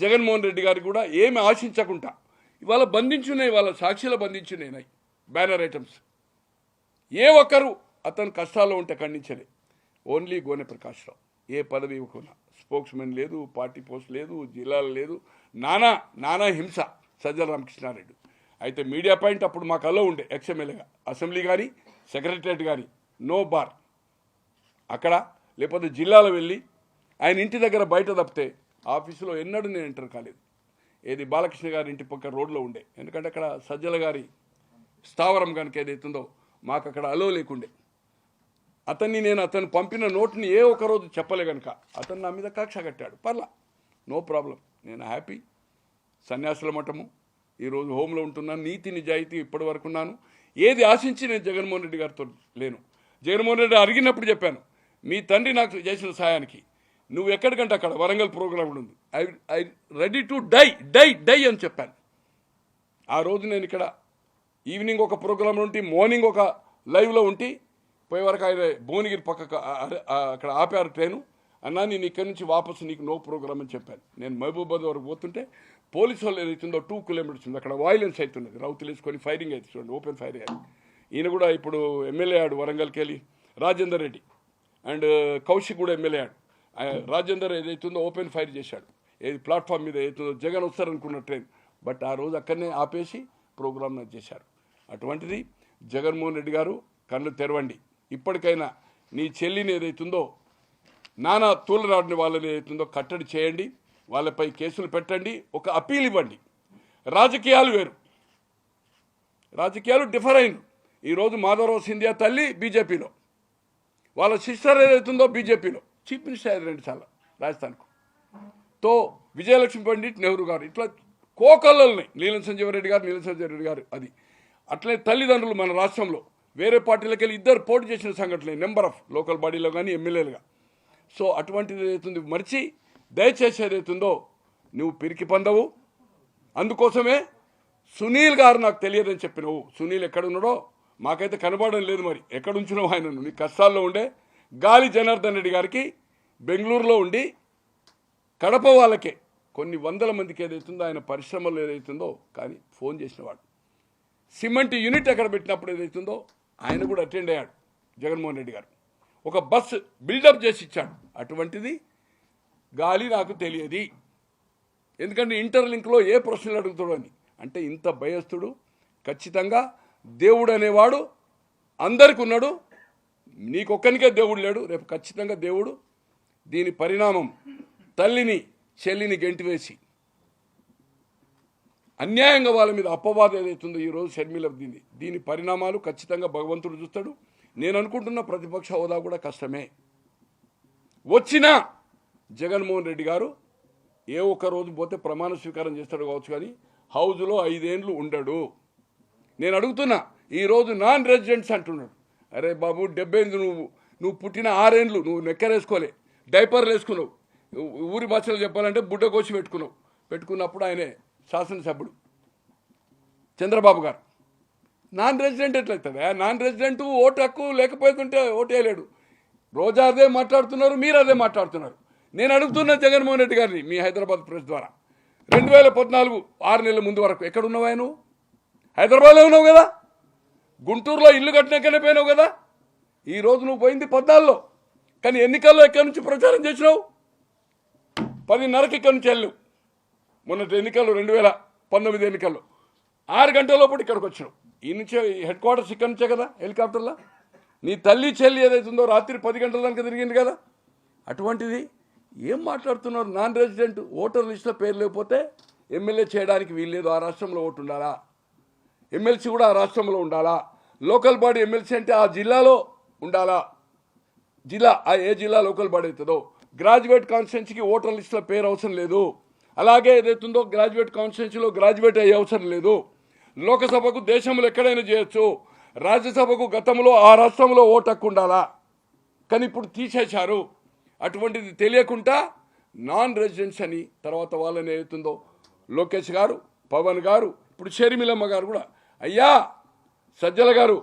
Speaker 1: జగన్మోహన్ రెడ్డి గారికి కూడా ఏమి ఆశించకుండా ఇవాళ బంధించున్నాయి, వాళ్ళ సాక్షిలో బంధించున్నాయి బ్యానర్ ఐటమ్స్. ఏ ఒక్కరు అతను కష్టాల్లో ఉంటే ఖండించలే. ఓన్లీ గోనె ప్రకాశ్రావు ఏ పదవి ఇవ్వకుండా, స్పోక్స్మెన్ లేదు, పార్టీ పోస్ట్ లేదు, జిల్లాలో లేదు, నానా హింస సజ్జల రామకృష్ణారెడ్డి. అయితే మీడియా పాయింట్ అప్పుడు మాకు అలో ఉండే ఎక్స్ఎమ్మెల్యేగా, అసెంబ్లీ కానీ సెక్రటరియట్ కానీ నో బార్ అక్కడ, లేకపోతే జిల్లాలో వెళ్ళి ఆయన ఇంటి దగ్గర బయట తప్పితే ఆఫీసులో ఎన్నడూ నేను ఎంటర్ కాలేదు. ఏది బాలకృష్ణ గారి ఇంటి పక్క రోడ్లో ఉండే, ఎందుకంటే అక్కడ సజ్జల గారి స్థావరం కనుక ఏదైతుందో మాకు అక్కడ అలో లేకుండే. అతను పంపిన నోట్ని ఏ ఒక్కరోజు చెప్పలే కనుక అతను నా మీద కక్ష కట్టాడు. పర్లా, నో ప్రాబ్లం, నేను హ్యాపీ. సన్యాసుల మఠము, ఈరోజు హోంలో ఉంటున్నాను, నీతి నిజాయితీ ఇప్పటి వరకు ఉన్నాను. ఏది ఆశించి నేను జగన్మోహన్ రెడ్డి గారితో లేను. జగన్మోహన్ రెడ్డి అడిగినప్పుడు చెప్పాను, మీ తండ్రి నాకు చేసిన సాయానికి నువ్వు ఎక్కడికంటే అక్కడ వరంగల్ ప్రోగ్రాం ఉంది, ఐ రెడీ టు డై అని చెప్పాను. ఆ రోజు నేను ఇక్కడ ఈవినింగ్ ఒక ప్రోగ్రాంలో ఉండి మార్నింగ్ ఒక లైవ్లో ఉండి పోయే వరకు ఆయన భువనగిరి పక్కకు అక్కడ ఆపారు ట్రైను. అన్నా నేను ఇక్కడి నుంచి వాపసు నీకు నో ప్రోగ్రామ్ అని చెప్పాను. నేను మహబూబాబాద్ వరకు పోతుంటే పోలీసు వాళ్ళు ఏదైతుందో 2 కిలోమీటర్స్ ఉంది, అక్కడ వాయిలెన్స్ అవుతున్నది, రౌతులు వేసుకొని ఫైరింగ్ అయితే చూడండి, ఓపెన్ ఫైర్ అయ్యారు. ఈయన కూడా ఇప్పుడు ఎమ్మెల్యే ఆడు వరంగల్కి వెళ్ళి, రాజేందర్ రెడ్డి అండ్ కౌశిక్ కూడా ఎమ్మెల్యే ఆడు. రాజేందర్ ఏదైతుందో ఓపెన్ ఫైర్ చేశాడు, ఏది ప్లాట్ఫామ్ మీద ఏదైతుందో జగన్ వస్తారనుకున్న ట్రైన్, బట్ ఆ రోజు అక్కడనే ఆపేసి ప్రోగ్రామ్ చేశారు. అటువంటిది జగన్మోహన్ రెడ్డి గారు కళ్ళు తెరవండి. ఇప్పటికైనా నీ చెల్లిని ఏదైతుందో నానా తూలరాడిని వాళ్ళని ఏదైతుందో కట్టడి చేయండి, వాళ్ళపై కేసులు పెట్టండి, ఒక అప్పీల్ ఇవ్వండి. రాజకీయాలు వేరు, రాజకీయాలు డిఫర్ అయిన. ఈరోజు మాధవరావు సింధియా తల్లి బీజేపీలో, వాళ్ళ సిస్టర్ ఏదైతుందో బీజేపీలో చీఫ్ మినిస్టర్ అయ్యారు 2 సార్లు రాజస్థాన్కు. తో విజయలక్ష్మి పండిట్ నెహ్రూ గారు ఇట్లా కోకళ్ళని, నీలం సంజీవ రెడ్డి గారు అది. అట్లే తల్లిదండ్రులు మన రాష్ట్రంలో వేరే పార్టీలకు వెళ్ళి 2 పోటీ చేసిన సంఘటనలే, నెంబర్ ఆఫ్ లోకల్ బాడీలో కానీ ఎమ్మెల్యేలుగా. సో అటువంటిది ఏదైతుంది మర్చి దయచేసి ఏదైతుందో నువ్వు పిరికి పొందవు. అందుకోసమే సునీల్ గారు నాకు తెలియదని చెప్పినవు. సునీల్ ఎక్కడున్నాడో మాకైతే కనబడడం లేదు, మరి ఎక్కడుంచినావు ఆయనను? నీ కష్టాల్లో ఉండే గాలి జనార్దన్ రెడ్డి గారికి బెంగళూరులో ఉండి కడప వాళ్ళకే కొన్ని వందల మందికి ఏదైతుందో ఆయన పరిశ్రమలో ఏదైతుందో కానీ ఫోన్ చేసినవాడు. సిమెంట్ యూనిట్ ఎక్కడ పెట్టినప్పుడు ఏదైతుందో ఆయన కూడా అటెండ్ అయ్యాడు జగన్మోహన్ రెడ్డి గారు. ఒక బస్సు బిల్డప్ చేసి ఇచ్చాడు. అటువంటిది గాలి నాకు తెలియదు, ఎందుకంటే ఇంటర్లింక్లో ఏ ప్రశ్నలు అడుగుతాడు అని. అంటే ఇంత భయస్థుడు. ఖచ్చితంగా దేవుడు అనేవాడు అందరికి ఉన్నాడు, నీకొక్కనికే దేవుడు లేడు. రేపు ఖచ్చితంగా దేవుడు దీని పరిణామం తల్లిని చెల్లిని గెంటివేసి అన్యాయంగా వాళ్ళ మీద అపవాదం ఏదైతుందో ఈరోజు షర్మిల దీని పరిణామాలు ఖచ్చితంగా భగవంతుడు చూస్తాడు. నేను అనుకుంటున్న ప్రతిపక్ష హోదా కూడా కష్టమే. వచ్చినా జగన్మోహన్ రెడ్డి గారు ఏ ఒక్క రోజు పోతే ప్రమాణ స్వీకారం చేస్తాడు కావచ్చు, కానీ హౌజ్లో 5 ఏళ్ళు ఉండడు. నేను అడుగుతున్నా, ఈరోజు నాన్ రెసిడెంట్స్ అంటున్నాడు. అరే బాబు, 78 నువ్వు పుట్టిన 6 ఏళ్ళు నువ్వు నెక్కరేసుకోలే, డైపర్లు వేసుకున్నావు, ఊరి భాషలో చెప్పాలంటే బుడ్డ కోసి పెట్టుకున్నప్పుడు ఆయనే శాసనసభ్యుడు చంద్రబాబు గారు. నాన్ రెసిడెంట్ ఎట్లయితుందా? నాన్ రెసిడెంట్ ఓటు హక్కు లేకపోతుంటే ఓటు వేయలేడు. రోజా అదే మాట్లాడుతున్నారు, మీరు అదే మాట్లాడుతున్నారు. నేను అడుగుతున్నా జగన్మోహన్ రెడ్డి గారిని మీ హైదరాబాద్ ప్రెస్ ద్వారా, 2014 6 నెలల ముందు వరకు ఎక్కడున్నావా నువ్వు? హైదరాబాద్లో ఉన్నావు కదా, గుంటూరులో ఇల్లు కట్టినాకనే పోయినావు కదా. ఈరోజు నువ్వు పోయింది 14లో, కానీ ఎన్నికల్లో ఎక్కడి నుంచి ప్రచారం చేసినావు? 10:30కి ఇక్కడి నుంచి వెళ్ళు. మొన్నటి ఎన్నికల్లో 2019 ఎన్నికల్లో 6 గంటల లోపల ఇక్కడికి వచ్చినావు. ఈ నుంచే హెడ్ క్వార్టర్స్ ఇక్కడ నుంచే కదా హెలికాప్టర్లో. నీ తల్లి చెల్లి ఏదైతుందో రాత్రి 10 గంటల దాకా తిరిగింది కదా. అటువంటిది ఏం మాట్లాడుతున్నారు? నాన్ రెసిడెంట్ ఓటర్ లిస్టులో పేరు లేకపోతే ఎమ్మెల్యే చేయడానికి వీల్లేదు. ఆ రాష్ట్రంలో ఓటు ఉండాలా, ఎమ్మెల్సీ కూడా ఆ రాష్ట్రంలో ఉండాలా, లోకల్ బాడీ ఎమ్మెల్సీ అంటే ఆ జిల్లాలో ఉండాలా. ఏ జిల్లా లోకల్ బాడీ అవుతుందో గ్రాడ్యుయేట్ కాన్స్టిట్యున్సీకి ఓటర్ లిస్టులో పేరు అవసరం లేదు. అలాగే ఏదైతుందో గ్రాడ్యుయేట్ కాన్స్టిట్యున్సీలో గ్రాడ్యుయేట్ అయ్యే అవసరం లేదు. లోకసభకు దేశంలో ఎక్కడైనా చేయొచ్చు, రాజ్యసభకు గతంలో ఆ రాష్ట్రంలో ఓటు హక్కు ఉండాలా, కానీ ఇప్పుడు తీసేశారు. అటువంటిది తెలియకుండా నాన్ రెసిడెంట్స్ అని తర్వాత వాళ్ళని ఏదైతుందో లోకేష్ గారు, పవన్ గారు, ఇప్పుడు షర్మిలమ్మ గారు కూడా, అయ్యా సజ్జల గారు,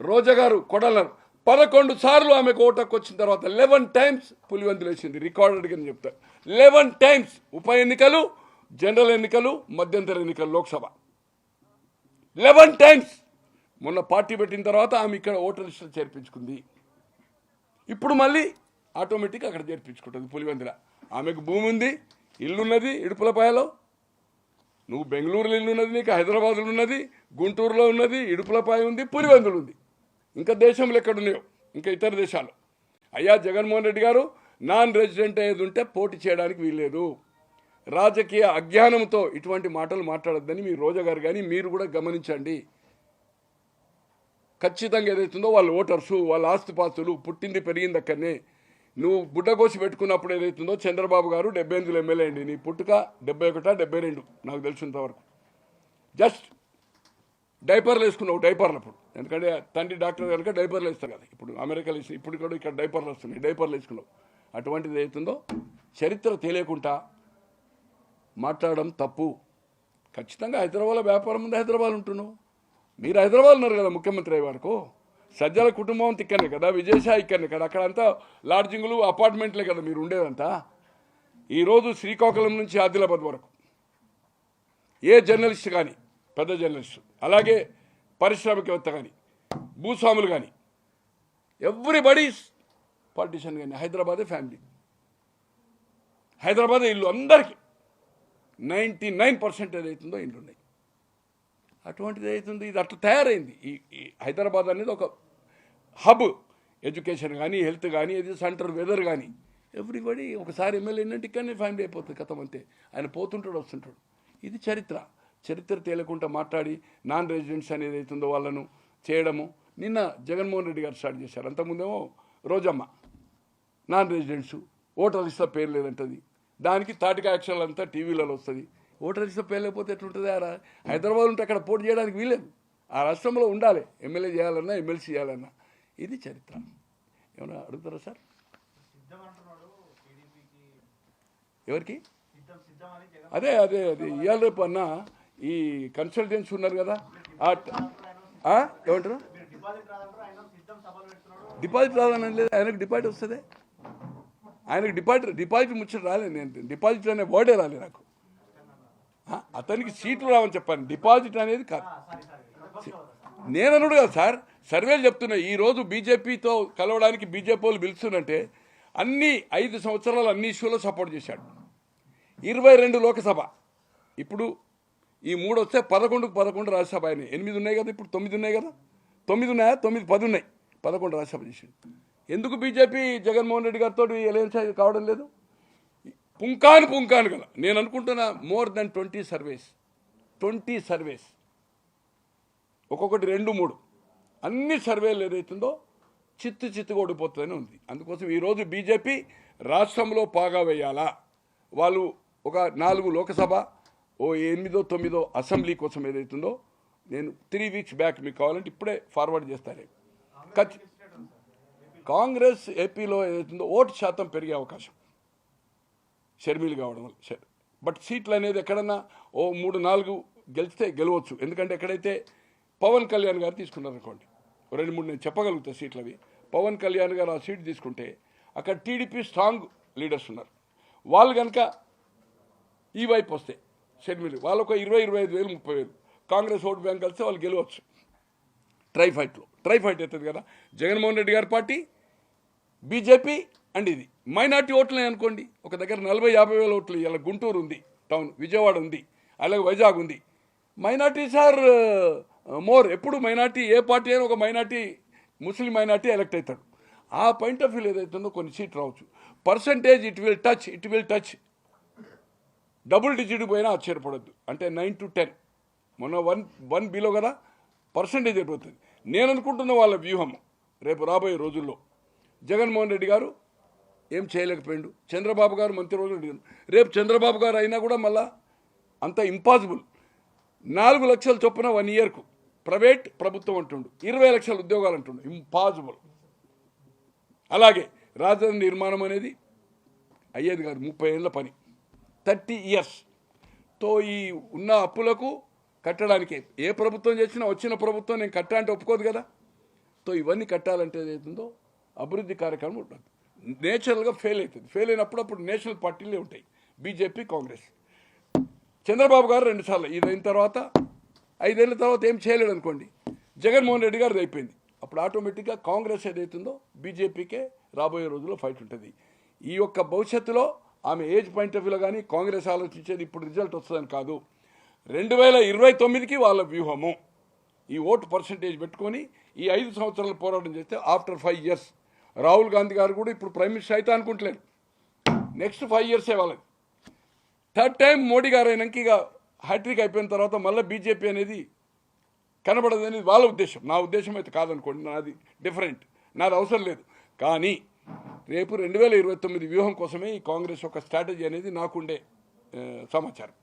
Speaker 1: రోజా గారు కొడాలన్నారు 11 సార్లు ఆమెకు ఓటు హక్కు వచ్చిన తర్వాత 11 టైమ్స్ పులివెందులు వేసింది. రికార్డెడ్ కింద చెప్తారు. 11 టైమ్స్ ఉప ఎన్నికలు జనరల్ ఎన్నికలు, మధ్యంతర ఎన్నికలు, లోక్సభ 11 టైమ్స్. మొన్న పార్టీ పెట్టిన తర్వాత ఆమె ఇక్కడ ఓటర్ లిస్టులు చేర్పించుకుంది. ఇప్పుడు మళ్ళీ ఆటోమేటిక్ అక్కడ చేర్పించుకుంటుంది పులివెందుల. ఆమెకు భూమి ఉంది, ఇల్లున్నది ఇడుపులపాయలో. నువ్వు బెంగళూరులో ఇల్లు ఉన్నది, నీకు హైదరాబాద్లో ఉన్నది, గుంటూరులో ఉన్నది, ఇడుపులపాయ ఉంది, పులివెందులు ఉంది. ఇంకా దేశంలో ఎక్కడున్నాయో, ఇంకా ఇతర దేశాలు. అయ్యా జగన్మోహన్ రెడ్డి గారు, నాన్ రెసిడెంట్ ఏది ఉంటే పోటీ చేయడానికి వీల్లేదు. రాజకీయ అజ్ఞానంతో ఇటువంటి మాటలు మాట్లాడొద్దని మీ రోజా గారు కానీ మీరు కూడా గమనించండి. ఖచ్చితంగా ఏదైతుందో వాళ్ళ ఓటర్సు, వాళ్ళ ఆస్తిపాస్తులు, పుట్టింది పెరిగింది అక్కడనే. నువ్వు బుడ్డకోసి పెట్టుకున్నప్పుడు ఏదైతుందో చంద్రబాబు గారు 78 ఎమ్మెల్యే అండి. నీ పుట్టుక 71, 72 నాకు తెలిసినంతవరకు. జస్ట్ డైపర్లు వేసుకున్నావు, డైపర్లు అప్పుడు. ఎందుకంటే తండ్రి డాక్టర్ కనుక డైపర్లు వేస్తారు కదా. ఇప్పుడు అమెరికాలో వేసి ఇప్పుడు కూడా ఇక్కడ డైపర్లు వస్తున్నాయి, డైపర్లు వేసుకున్నావు. అటువంటిది ఏదైతుందో చరిత్ర తెలియకుండా మాట్లాడడం తప్పు. ఖచ్చితంగా హైదరాబాద్లో వ్యాపారం ఉంది, హైదరాబాద్ ఉంటున్నావు. మీరు హైదరాబాద్ ఉన్నారు కదా ముఖ్యమంత్రి అయ్యే వరకు. సజ్జల కుటుంబం అంతా ఇక్కడనే కదా, విజయసాయి ఇక్కడనే కదా. అక్కడంతా లాడ్జింగ్లు, అపార్ట్మెంట్లే కదా మీరు ఉండేదంతా. ఈరోజు శ్రీకాకుళం నుంచి ఆదిలాబాద్ వరకు ఏ జర్నలిస్ట్ కానీ, పెద్ద జర్నలిస్ట్, అలాగే పారిశ్రామికవేత్త కానీ, భూస్వాములు కానీ, ఎవ్రీబడీ పాలిటిషియన్ కానీ హైదరాబాదే ఫ్యామిలీ, హైదరాబాదే ఇల్లు. అందరికీ 99% ఏదైతుందో ఇండ్లు ఉన్నాయి. అటువంటిది అవుతుంది. ఇది అట్లా తయారైంది. ఈ హైదరాబాద్ అనేది ఒక హబ్. ఎడ్యుకేషన్ కానీ, హెల్త్ కానీ, ఇది సెంటర్, వెదర్ కానీ, ఎవ్రీబడి. ఒకసారి ఎమ్మెల్యే ఏంటంటే ఇక్కడనే ఫ్యామిలీ అయిపోతుంది, కథం అంతే. ఆయన పోతుంటాడు, వస్తుంటాడు. ఇది చరిత్ర. చరిత్ర తేలకుండా మాట్లాడి నాన్ రెసిడెంట్స్ అనేది అవుతుందో వాళ్ళను చేయడము. నిన్న జగన్మోహన్ రెడ్డి గారు స్టార్ట్ చేశారు. అంతకుముందేమో రోజమ్మ నాన్ రెసిడెంట్స్ ఓటర్ లిస్ట్లో పేరు లేదంటది. దానికి తాటిక యాక్షన్లు అంతా టీవీలలో వస్తుంది. ఓటర్ లిస్ట్లో పేరు లేకపోతే ఎట్లుంటుంది? హైదరాబాద్ ఉంటే అక్కడ పోటీ చేయడానికి వీలేదు. ఆ రాష్ట్రంలో ఉండాలి, ఎమ్మెల్యే చేయాలన్నా, ఎమ్మెల్సీ చేయాలన్నా. ఇది చరిత్ర. ఏమన్నా అడుగుతారా సార్? ఎవరికి? అదే అదే అదే ఇవాళ రేపు అన్న ఈ కన్సల్టెన్సీ ఉన్నారు కదా, ఏమంటారు? డిపాజిట్ రాదని లేదు, ఆయనకు డిపాజిట్ వస్తుంది. ఆయనకు డిపాజిట్ ముచ్చట రాలేదు. నేను డిపాజిట్ అనే వర్డే రాలేదు నాకు. అతనికి సీట్లు రావని చెప్పాను, డిపాజిట్ అనేది కాదు. నేను అనుడు కదా సార్, సర్వేలు చెప్తున్నాయి. ఈరోజు బీజేపీతో కలవడానికి బీజేపీ వాళ్ళు పిలుస్తున్నంటే అన్ని 5 సంవత్సరాలు అన్ని ఇష్యూలో సపోర్ట్ చేశాడు. 22 లోకసభ, ఇప్పుడు ఈ 3 వస్తే 11కు 11 రాజ్యసభ అయినాయి. 8 ఉన్నాయి కదా, ఇప్పుడు 9 ఉన్నాయి కదా. 9 ఉన్నాయా? 9, 10 ఉన్నాయి. 11 రాజ్యసభ చేసింది. ఎందుకు బీజేపీ జగన్మోహన్ రెడ్డి గారితో ఎలయన్స్ కావడం లేదు? పుంకాను కదా. నేను అనుకుంటున్నా మోర్ దెన్ 20 సర్వేస్, ఒక్కొక్కటి 2, 3 అన్ని సర్వేలు ఏదైతుందో చిత్తుగా ఓడిపోతుందని ఉంది. అందుకోసం ఈరోజు బీజేపీ రాష్ట్రంలో పాగా వేయాలా. వాళ్ళు ఒక 4 లోకసభ, ఓ 8, 9 అసెంబ్లీ కోసం ఏదైతుందో నేను 3 వీక్స్ బ్యాక్ మీకు కావాలంటే ఇప్పుడే ఫార్వర్డ్ చేస్తాను. కాంగ్రెస్ ఏపీలో ఏదైతుందో ఓటు శాతం పెరిగే అవకాశం షర్మిలు కావడం వల్ల. బట్ సీట్లు అనేది ఎక్కడన్నా ఓ 3, 4 గెలిస్తే గెలవచ్చు. ఎందుకంటే ఎక్కడైతే పవన్ కళ్యాణ్ గారు తీసుకున్నారు అనుకోండి, 2, 3 నేను చెప్పగలుగుతా సీట్లు అవి. పవన్ కళ్యాణ్ గారు ఆ సీట్ తీసుకుంటే అక్కడ టీడీపీ స్ట్రాంగ్ లీడర్స్ ఉన్నారు. వాళ్ళు కనుక ఈ వైపు వస్తే షర్మిలు వాళ్ళు ఒక 20, 25 వేలు, 30 వేలు కాంగ్రెస్ ఓటు బ్యాంక్ కలిస్తే వాళ్ళు గెలవచ్చు. ట్రై ఫైట్ అవుతుంది కదా. జగన్మోహన్ రెడ్డి గారి పార్టీ, బీజేపీ అండ్ ఇది మైనార్టీ ఓట్లు అనుకోండి. ఒక దగ్గర 40, 50 వేల ఓట్లు. ఇలా గుంటూరు ఉంది, టౌన్, విజయవాడ ఉంది, అలాగే వైజాగ్ ఉంది. Minorities are more. ఎప్పుడు మైనార్టీ, ఏ పార్టీ అయినా ఒక మైనార్టీ, ముస్లిం మైనార్టీ ఎలక్ట్ అవుతాడు. ఆ పాయింట్ ఆఫ్ వ్యూ ఏదైతుందో కొన్ని సీట్లు రావచ్చు. Percentage it will touch double digit పోయినా ఆశ్చర్యపడద్దు. అంటే 9 to 10, మొన్న 1 బిలో కదా పర్సంటేజ్ అయిపోతుంది. నేను అనుకుంటున్న వాళ్ళ వ్యూహం రేపు రాబోయే రోజుల్లో జగన్మోహన్ రెడ్డి గారు ఏం చేయలేకపోయిండు, చంద్రబాబు గారు మంత్రి రోజులు, రేపు చంద్రబాబు గారు అయినా కూడా మళ్ళా అంత ఇంపాసిబుల్. 4 లక్షల చొప్పున 1 ఇయర్కు ప్రభుత్వం అంటుండు, 20 లక్షల ఉద్యోగాలు అంటుండు, ఇంపాసిబుల్. అలాగే రాజధాని నిర్మాణం అనేది అయ్యేది కాదు, 30 ఏళ్ళ పని, 30 ఇయర్స్తో ఈ ఉన్న అప్పులకు కట్టడానికి ఏ ప్రభుత్వం చేసినా వచ్చిన ప్రభుత్వం నేను కట్టా అంటే ఒప్పుకోదు కదా. తో ఇవన్నీ కట్టాలంటే ఏదైతుందో అభివృద్ధి కార్యక్రమం ఉంటుంది. నేచురల్గా ఫెయిల్ అవుతుంది. ఫెయిల్ అయినప్పుడు అప్పుడు నేషనల్ పార్టీలే ఉంటాయి, బీజేపీ, కాంగ్రెస్. చంద్రబాబు గారు 2 సార్లు ఇది అయిన తర్వాత 5 ఏళ్ళ తర్వాత ఏం చేయలేడు అనుకోండి, జగన్మోహన్ రెడ్డి గారిది అయిపోయింది. అప్పుడు ఆటోమేటిక్గా కాంగ్రెస్ ఏదైతుందో బీజేపీకే రాబోయే రోజుల్లో ఫైట్ ఉంటుంది. ఈ యొక్క భవిష్యత్తులో ఆమె ఏజ్ పాయింట్ ఆఫ్ వ్యూలో కానీ కాంగ్రెస్ ఆలోచించేది ఇప్పుడు రిజల్ట్ వస్తుందని కాదు, 2029కి వాళ్ళ వ్యూహము. ఈ ఓటు పర్సంటేజ్ పెట్టుకొని ఈ 5 సంవత్సరాలు పోరాటం చేస్తే ఆఫ్టర్ 5 ఇయర్స్ రాహుల్ గాంధీ గారు కూడా ఇప్పుడు ప్రైమ్ మినిస్టర్ అయితే అనుకుంటలేరు, నెక్స్ట్ 5 ఇయర్సే వాళ్ళది. థర్డ్ టైం మోడీ గారు అయినాక ఇక హ్యాట్రిక్ అయిపోయిన తర్వాత మళ్ళీ బీజేపీ అనేది కనబడదు అనేది వాళ్ళ ఉద్దేశం. నా ఉద్దేశం అయితే కాదనుకోండి, నాది డిఫరెంట్, నాది అవసరం లేదు. కానీ రేపు 2029 వ్యూహం కోసమే ఈ కాంగ్రెస్ యొక్క స్ట్రాటజీ అనేది నాకుండే సమాచారం.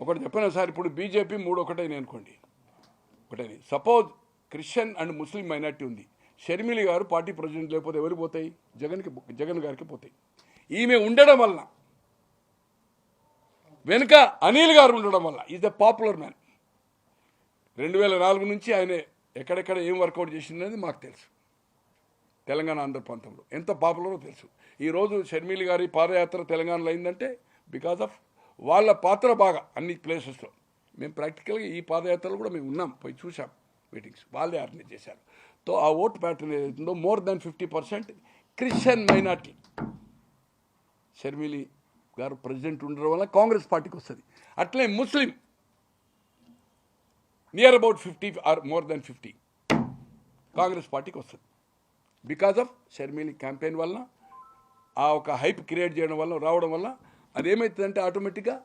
Speaker 1: ఒకటి చెప్పిన సార్, ఇప్పుడు బీజేపీ 3 ఒకటైనా అనుకోండి, ఒకటైనా suppose Christian and Muslim minority ఉంది, షర్మిలి గారు పార్టీ ప్రెసిడెంట్ లేకపోతే ఎవరికి పోతాయి? జగన్ గారికి పోతాయి. ఈమె ఉండడం వలన, వెనుక అనిల్ గారు ఉండడం వల్ల ఈజ్ ద పాపులర్ మ్యాన్. 2004 నుంచి ఆయన ఎక్కడెక్కడ ఏం వర్కౌట్ చేసిందనేది మాకు తెలుసు. తెలంగాణ ఆంధ్ర ప్రాంతంలో ఎంత పాపులరో తెలుసు. ఈరోజు షర్మిలి గారి పాదయాత్ర తెలంగాణలో అయిందంటే బికాజ్ ఆఫ్ వాళ్ళ పాత్ర బాగా అన్ని ప్లేసెస్లో. మేము ప్రాక్టికల్గా ఈ పాదయాత్రలో కూడా మేము ఉన్నాం, పోయి చూసాం మీటింగ్స్, వాళ్ళే ఆర్గనైజ్ చేశారు. తో ఆ ఓటు ప్యాటర్న్ ఏదైతుందో more than 50% Christian minority. Sharmili గారు ప్రెసిడెంట్ ఉండడం వల్ల కాంగ్రెస్ పార్టీకి వస్తుంది. అట్లే Muslim near about 50 or more than 50 Congress పార్టీకి వస్తుంది. బికాజ్ ఆఫ్ షర్మిలి క్యాంపెయిన్ వల్ల, ఆ ఒక హైప్ క్రియేట్ చేయడం వల్ల, రావడం వల్ల అదేమవుతుందంటే ఆటోమేటిక్గా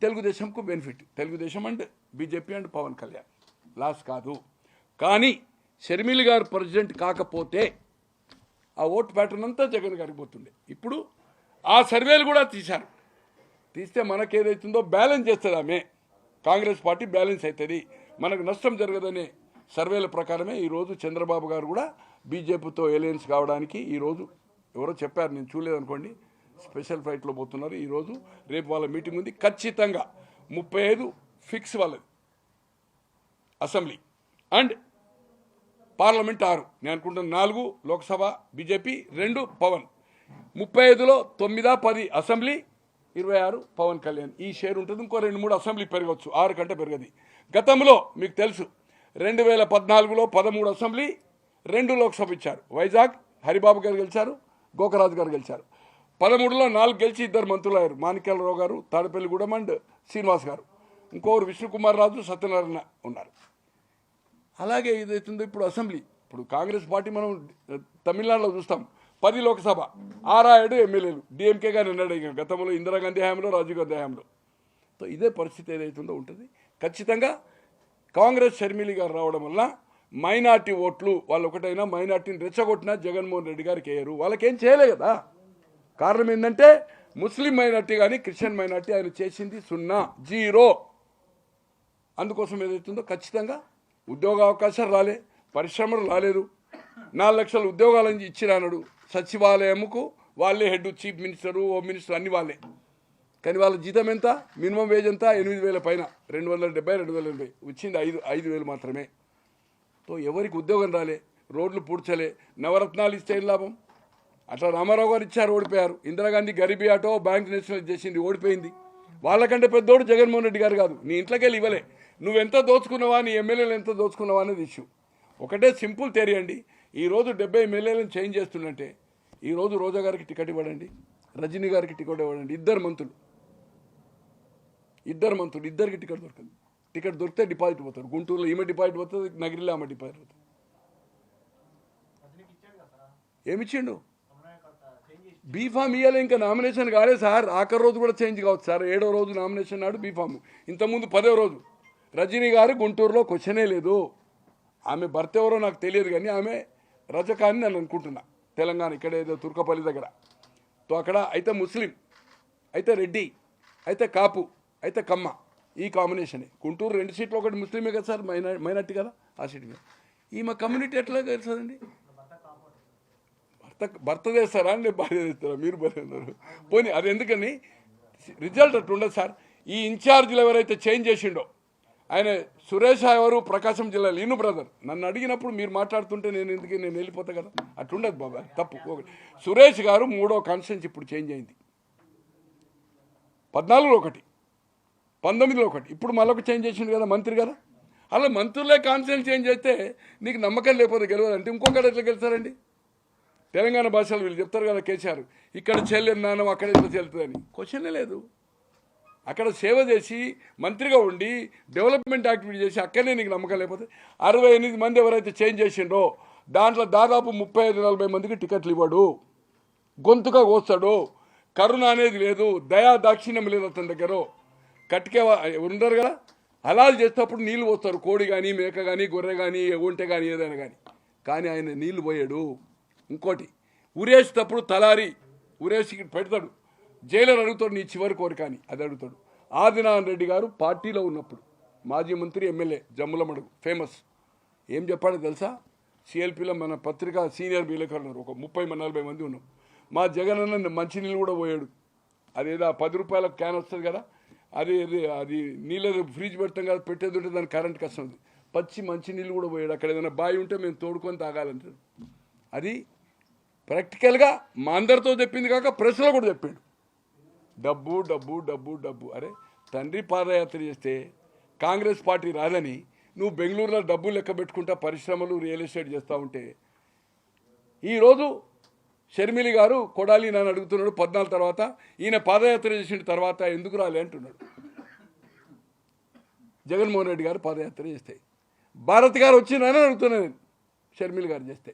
Speaker 1: తెలుగుదేశంకు benefit. Telugu Desam and BJP and Pawan Kalyan loss కాదు. కానీ షర్మిలి గారు ప్రెసిడెంట్ కాకపోతే ఆ ఓటు ప్యాటర్న్ అంతా జగన్ గారికి పోతుండే. ఇప్పుడు ఆ సర్వేలు కూడా తీశారు, తీస్తే మనకేదైతుందో బ్యాలెన్స్ చేస్తుంది ఆమె, కాంగ్రెస్ పార్టీ బ్యాలెన్స్ అవుతుంది, మనకు నష్టం జరగదనే సర్వేల ప్రకారమే ఈరోజు చంద్రబాబు గారు కూడా బీజేపీతో ఎలయన్స్ కావడానికి ఈరోజు ఎవరో చెప్పారు, నేను చూడలేదనుకోండి, స్పెషల్ ఫ్లైట్లో పోతున్నారు. ఈరోజు రేపు వాళ్ళ మీటింగ్ ఉంది. ఖచ్చితంగా 35 ఫిక్స్ వాళ్ళది అసెంబ్లీ అండ్ పార్లమెంట్ 6, నేను అనుకుంటున్న 4 లోక్సభ బీజేపీ, 2 పవన్. 35లో 9, 10 అసెంబ్లీ, 26 పవన్ కళ్యాణ్. ఈ షేర్ ఉంటుంది. ఇంకో 2-3 అసెంబ్లీ పెరగవచ్చు, 6 కంటే పెరగది. గతంలో మీకు తెలుసు 2014లో 13 అసెంబ్లీ, 2 లోక్సభ ఇచ్చారు. వైజాగ్ హరిబాబు గారు గెలిచారు, గోకరాజు గారు గెలిచారు. 13లో 4 గెలిచి 2 మంత్రులు అయ్యారు, మాణిక్యాలరావు గారు, తాడపల్లిగూడెం అండ్ శ్రీనివాస్ గారు. ఇంకొకరు విష్ణుకుమార్ రాజు, సత్యనారాయణ ఉన్నారు. అలాగే ఇదైతుంది ఇప్పుడు అసెంబ్లీ. ఇప్పుడు కాంగ్రెస్ పార్టీ మనం తమిళనాడులో చూస్తాం, 10 లోక్సభ, 6 ఎమ్మెల్యేలు డిఎంకే గారు నిర్ణయం గతంలో ఇందిరాగాంధీ హయాంలో, రాజీవ్ గాంధీ హయాంలో. సో ఇదే పరిస్థితి ఏదైతుందో ఉంటుంది. ఖచ్చితంగా కాంగ్రెస్ షర్మిలి గారు రావడం వల్ల మైనార్టీ ఓట్లు వాళ్ళు ఒకటైనా మైనార్టీని రెచ్చగొట్టినా జగన్మోహన్ రెడ్డి గారికి వేయరు. వాళ్ళకేం చేయలే కదా. కారణం ఏంటంటే ముస్లిం మైనార్టీ కానీ క్రిస్టియన్ మైనార్టీ ఆయన చేసింది 0. అందుకోసం ఏదైతుందో ఖచ్చితంగా ఉద్యోగ అవకాశాలు రాలే, పరిశ్రమలు రాలేదు, 4 లక్షల ఉద్యోగాలని ఇచ్చిరానడు. సచివాలయంకు వాళ్ళే head, chief minister, home minister అన్ని వాళ్ళే. కానీ వాళ్ళ జీతం ఎంత? మినిమం వేజ్ ఎంత? 8,000 పైన, 270, 280 వచ్చింది 5,000 మాత్రమే. సో ఎవరికి ఉద్యోగం రాలే, రోడ్లు పూడ్చలే, నవరత్నాలు ఇస్తే ఏం లాభం? అట్లా రామారావు గారు ఇచ్చారు, ఓడిపోయారు. Indira Gandhi garibi auto bank nationalise చేసింది, ఓడిపోయింది. వాళ్ళకంటే పెద్దోడు జగన్మోహన్ రెడ్డి గారు కాదు. నీ ఇంట్లోకి వెళ్ళి ఇవ్వలే, నువ్వెంత దోచుకున్నావా, నీ ఎమ్మెల్యేలు ఎంత దోచుకున్నావా అనేది ఇష్యూ. ఒకటే సింపుల్ థియరీ అండి. ఈరోజు 70 ఎమ్మెల్యేలను చేంజ్ చేస్తుందంటే ఈరోజు రోజా గారికి టికెట్ ఇవ్వడండి, రజనీ గారికి టికెట్ ఇవ్వడండి. ఇద్దరు మంత్రులు, ఇద్దరికి టికెట్ దొరకదు. టికెట్ దొరికితే డిపాజిట్ పోతారు. గుంటూరులో ఈమె డిపాజిట్ పోతుంది, నగిరిలో ఆమె డిపాజిట్ పోతుంది. ఏమిచ్చిండు? బీఫామ్ ఇవ్వాలి. ఇంకా నామినేషన్ కాలే సార్. ఆఖరి రోజు కూడా చేంజ్ కావచ్చు సార్. 7వ రోజు నామినేషన్ నాడు బీఫామ్, ఇంతకుముందు 10వ రోజు. రజనీ గారు గుంటూరులో క్వశ్చనే లేదు. ఆమె భర్త ఎవరో నాకు తెలియదు, కానీ ఆమె రజకాని నేను అనుకుంటున్నా. తెలంగాణ ఇక్కడ ఏదో తుర్కపల్లి దగ్గర. తో అక్కడ అయితే ముస్లిం, అయితే రెడ్డి, అయితే కాపు, అయితే కమ్మ, ఈ కాంబినేషనే. గుంటూరు 2 సీట్లు, ఒకటి ముస్లిమే కదా సార్, మైనార్టీ కదా ఆ సీట్ మీద. ఈమె కమ్యూనిటీ ఎట్లా తెలుస్తుందండి? భర్త చేస్తారా అండి, భార్య చేస్తారా? మీరు భార్య ఉన్నారు పోనీ. అది ఎందుకని రిజల్ట్ అట్లా ఉండదు సార్. ఈ ఇన్ఛార్జీలు ఎవరైతే చేంజ్ చేసిండో ఆయన సురేష్ ఎవరు ప్రకాశం జిల్లా లీను బ్రదర్ నన్ను అడిగినప్పుడు మీరు మాట్లాడుతుంటే నేను వెళ్ళిపోతా కదా అట్లుండదు బాబా తప్పు. ఒకటి సురేష్ గారు 3వ కాన్స్టిట్యూన్సీ ఇప్పుడు చేంజ్ అయింది. 14లో ఒకటి, 19లో ఒకటి, ఇప్పుడు మళ్ళొక చేంజ్ చేసిండు కదా మంత్రి కదా. అలా మంత్రులే కాన్స్టిట్యూన్సీ చేంజ్ చేస్తే నీకు నమ్మకం లేకపోతే గెలవాలంటే ఇంకొకటి ఎట్లా గెలుస్తారండి? తెలంగాణ భాషలు వీళ్ళు చెప్తారు కదా కేసీఆర్ ఇక్కడ చెల్లెని నాన్న అక్కడ ఎట్లా చెల్లుతుందని. క్వశ్చనే లేదు. అక్కడ సేవ చేసి మంత్రిగా ఉండి డెవలప్మెంట్ యాక్టివిటీ చేసి అక్కడనే నీకు నమ్మకం లేకపోతే 68 మంది ఎవరైతే చేంజ్ చేసిండో దాంట్లో దాదాపు 35-40 మందికి టికెట్లు ఇవ్వడు, గొంతుగా కోస్తాడు, కరుణ అనేది లేదు, దయా దాక్షిణ్యం లేదు అతని దగ్గర. కట్టికే ఉండరు కదా, హలాలు చేసేటప్పుడు నీళ్ళు పోస్తారు, కోడి కానీ మేక కానీ గొర్రె కానీ ఒంటె కానీ ఏదైనా కానీ ఆయన నీళ్లు పోయాడు. ఇంకోటి ఉరేసేటప్పుడు తలారి ఉరేసి పెడతాడు, జైలర్ అడుగుతాడు నీ చివరి కోరిక అని, అది అడుగుతాడు. ఆదినారాయణ రెడ్డి గారు పార్టీలో ఉన్నప్పుడు మాజీ మంత్రి ఎమ్మెల్యే జమ్ములమడుగు ఫేమస్ ఏం చెప్పాడో తెలుసా? సిఎల్పిలో మన పత్రిక సీనియర్ విలేకరులు ఒక 30-40 మంది ఉన్నాం. మా జగన్ అన్న మంచినీళ్ళు కూడా పోయాడు. అదేదో 10 రూపాయల క్యాన్ వస్తుంది కదా, అది నీళ్ళు ఫ్రిడ్జ్ పెడతాం కదా, పెట్టేది ఉంటే దానికి కరెంట్ కష్టం ఉంది. పచ్చి మంచినీళ్ళు కూడా పోయాడు. అక్కడ ఏదైనా బావి ఉంటే మేము తోడుకొని తాగాలంటాడు. అది ప్రాక్టికల్గా మా అందరితో చెప్పింది కాక ప్రెస్లో కూడా చెప్పాడు. డబ్బు డబ్బు డబ్బు డబ్బు. అరే తండ్రి పాదయాత్ర చేస్తే కాంగ్రెస్ పార్టీ రాదని నువ్వు బెంగళూరులో డబ్బులు లెక్క పెట్టుకుంటా పరిశ్రమలు రియల్ ఎస్టేట్ చేస్తూ ఉంటే ఈరోజు షర్మిలి గారు కొడాలి నన్ను అడుగుతున్నాడు 14 తర్వాత ఈయన పాదయాత్ర చేసిన తర్వాత ఎందుకు రాలే అంటున్నాడు. జగన్మోహన్ రెడ్డి గారు పాదయాత్ర చేస్తే భారత్ గారు వచ్చిందని అడుగుతున్నాను నేను. షర్మిలి గారు చేస్తే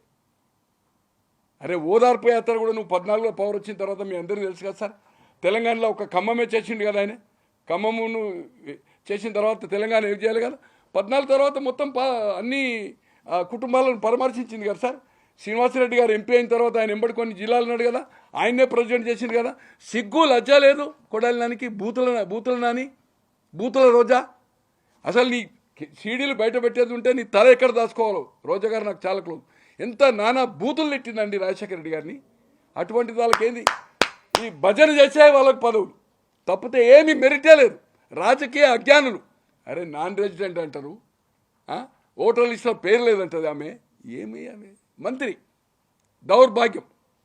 Speaker 1: అరే ఓదార్పు యాత్ర కూడా నువ్వు 14లో పవర్ వచ్చిన తర్వాత మీ అందరికీ తెలుసు కదా సార్. తెలంగాణలో ఒక ఖమ్మమే చేసిండు కదా ఆయన. ఖమ్మమును చేసిన తర్వాత తెలంగాణ ఏం చేయాలి కదా. 14 తర్వాత మొత్తం అన్ని కుటుంబాలను పరామర్శించింది కదా సార్. శ్రీనివాసరెడ్డి గారు ఎంపీ అయిన తర్వాత ఆయన ఎంబడి కొన్ని జిల్లాలు ఉన్నాడు కదా, ఆయన్నే ప్రెసిడెంట్ చేసింది కదా. సిగ్గు లజ్జ లేదు కొడాలి నానికి. బూతుల నాని, బూతుల రోజా. అసలు నీ సీడీలు బయట పెట్టేది ఉంటే నీ తల ఎక్కడ దాచుకోవాలో. రోజా గారు నాకు చాలా క్లోజ్. ఎంత నానా బూతులు నెట్టిందండి రాజశేఖర రెడ్డి గారిని. అటువంటి వాళ్ళకి ఏంది ఈ భజన చేసే వాళ్ళకి పదవులు తప్పితే ఏమీ మెరిటే లేదు. రాజకీయ అజ్ఞానులు. అరే నాన్ రెసిడెంట్ అంటారు, ఓటర్ లిస్టులో పేరు లేదంటది ఆమె. ఏమి ఆమె మంత్రి, దౌర్భాగ్యం.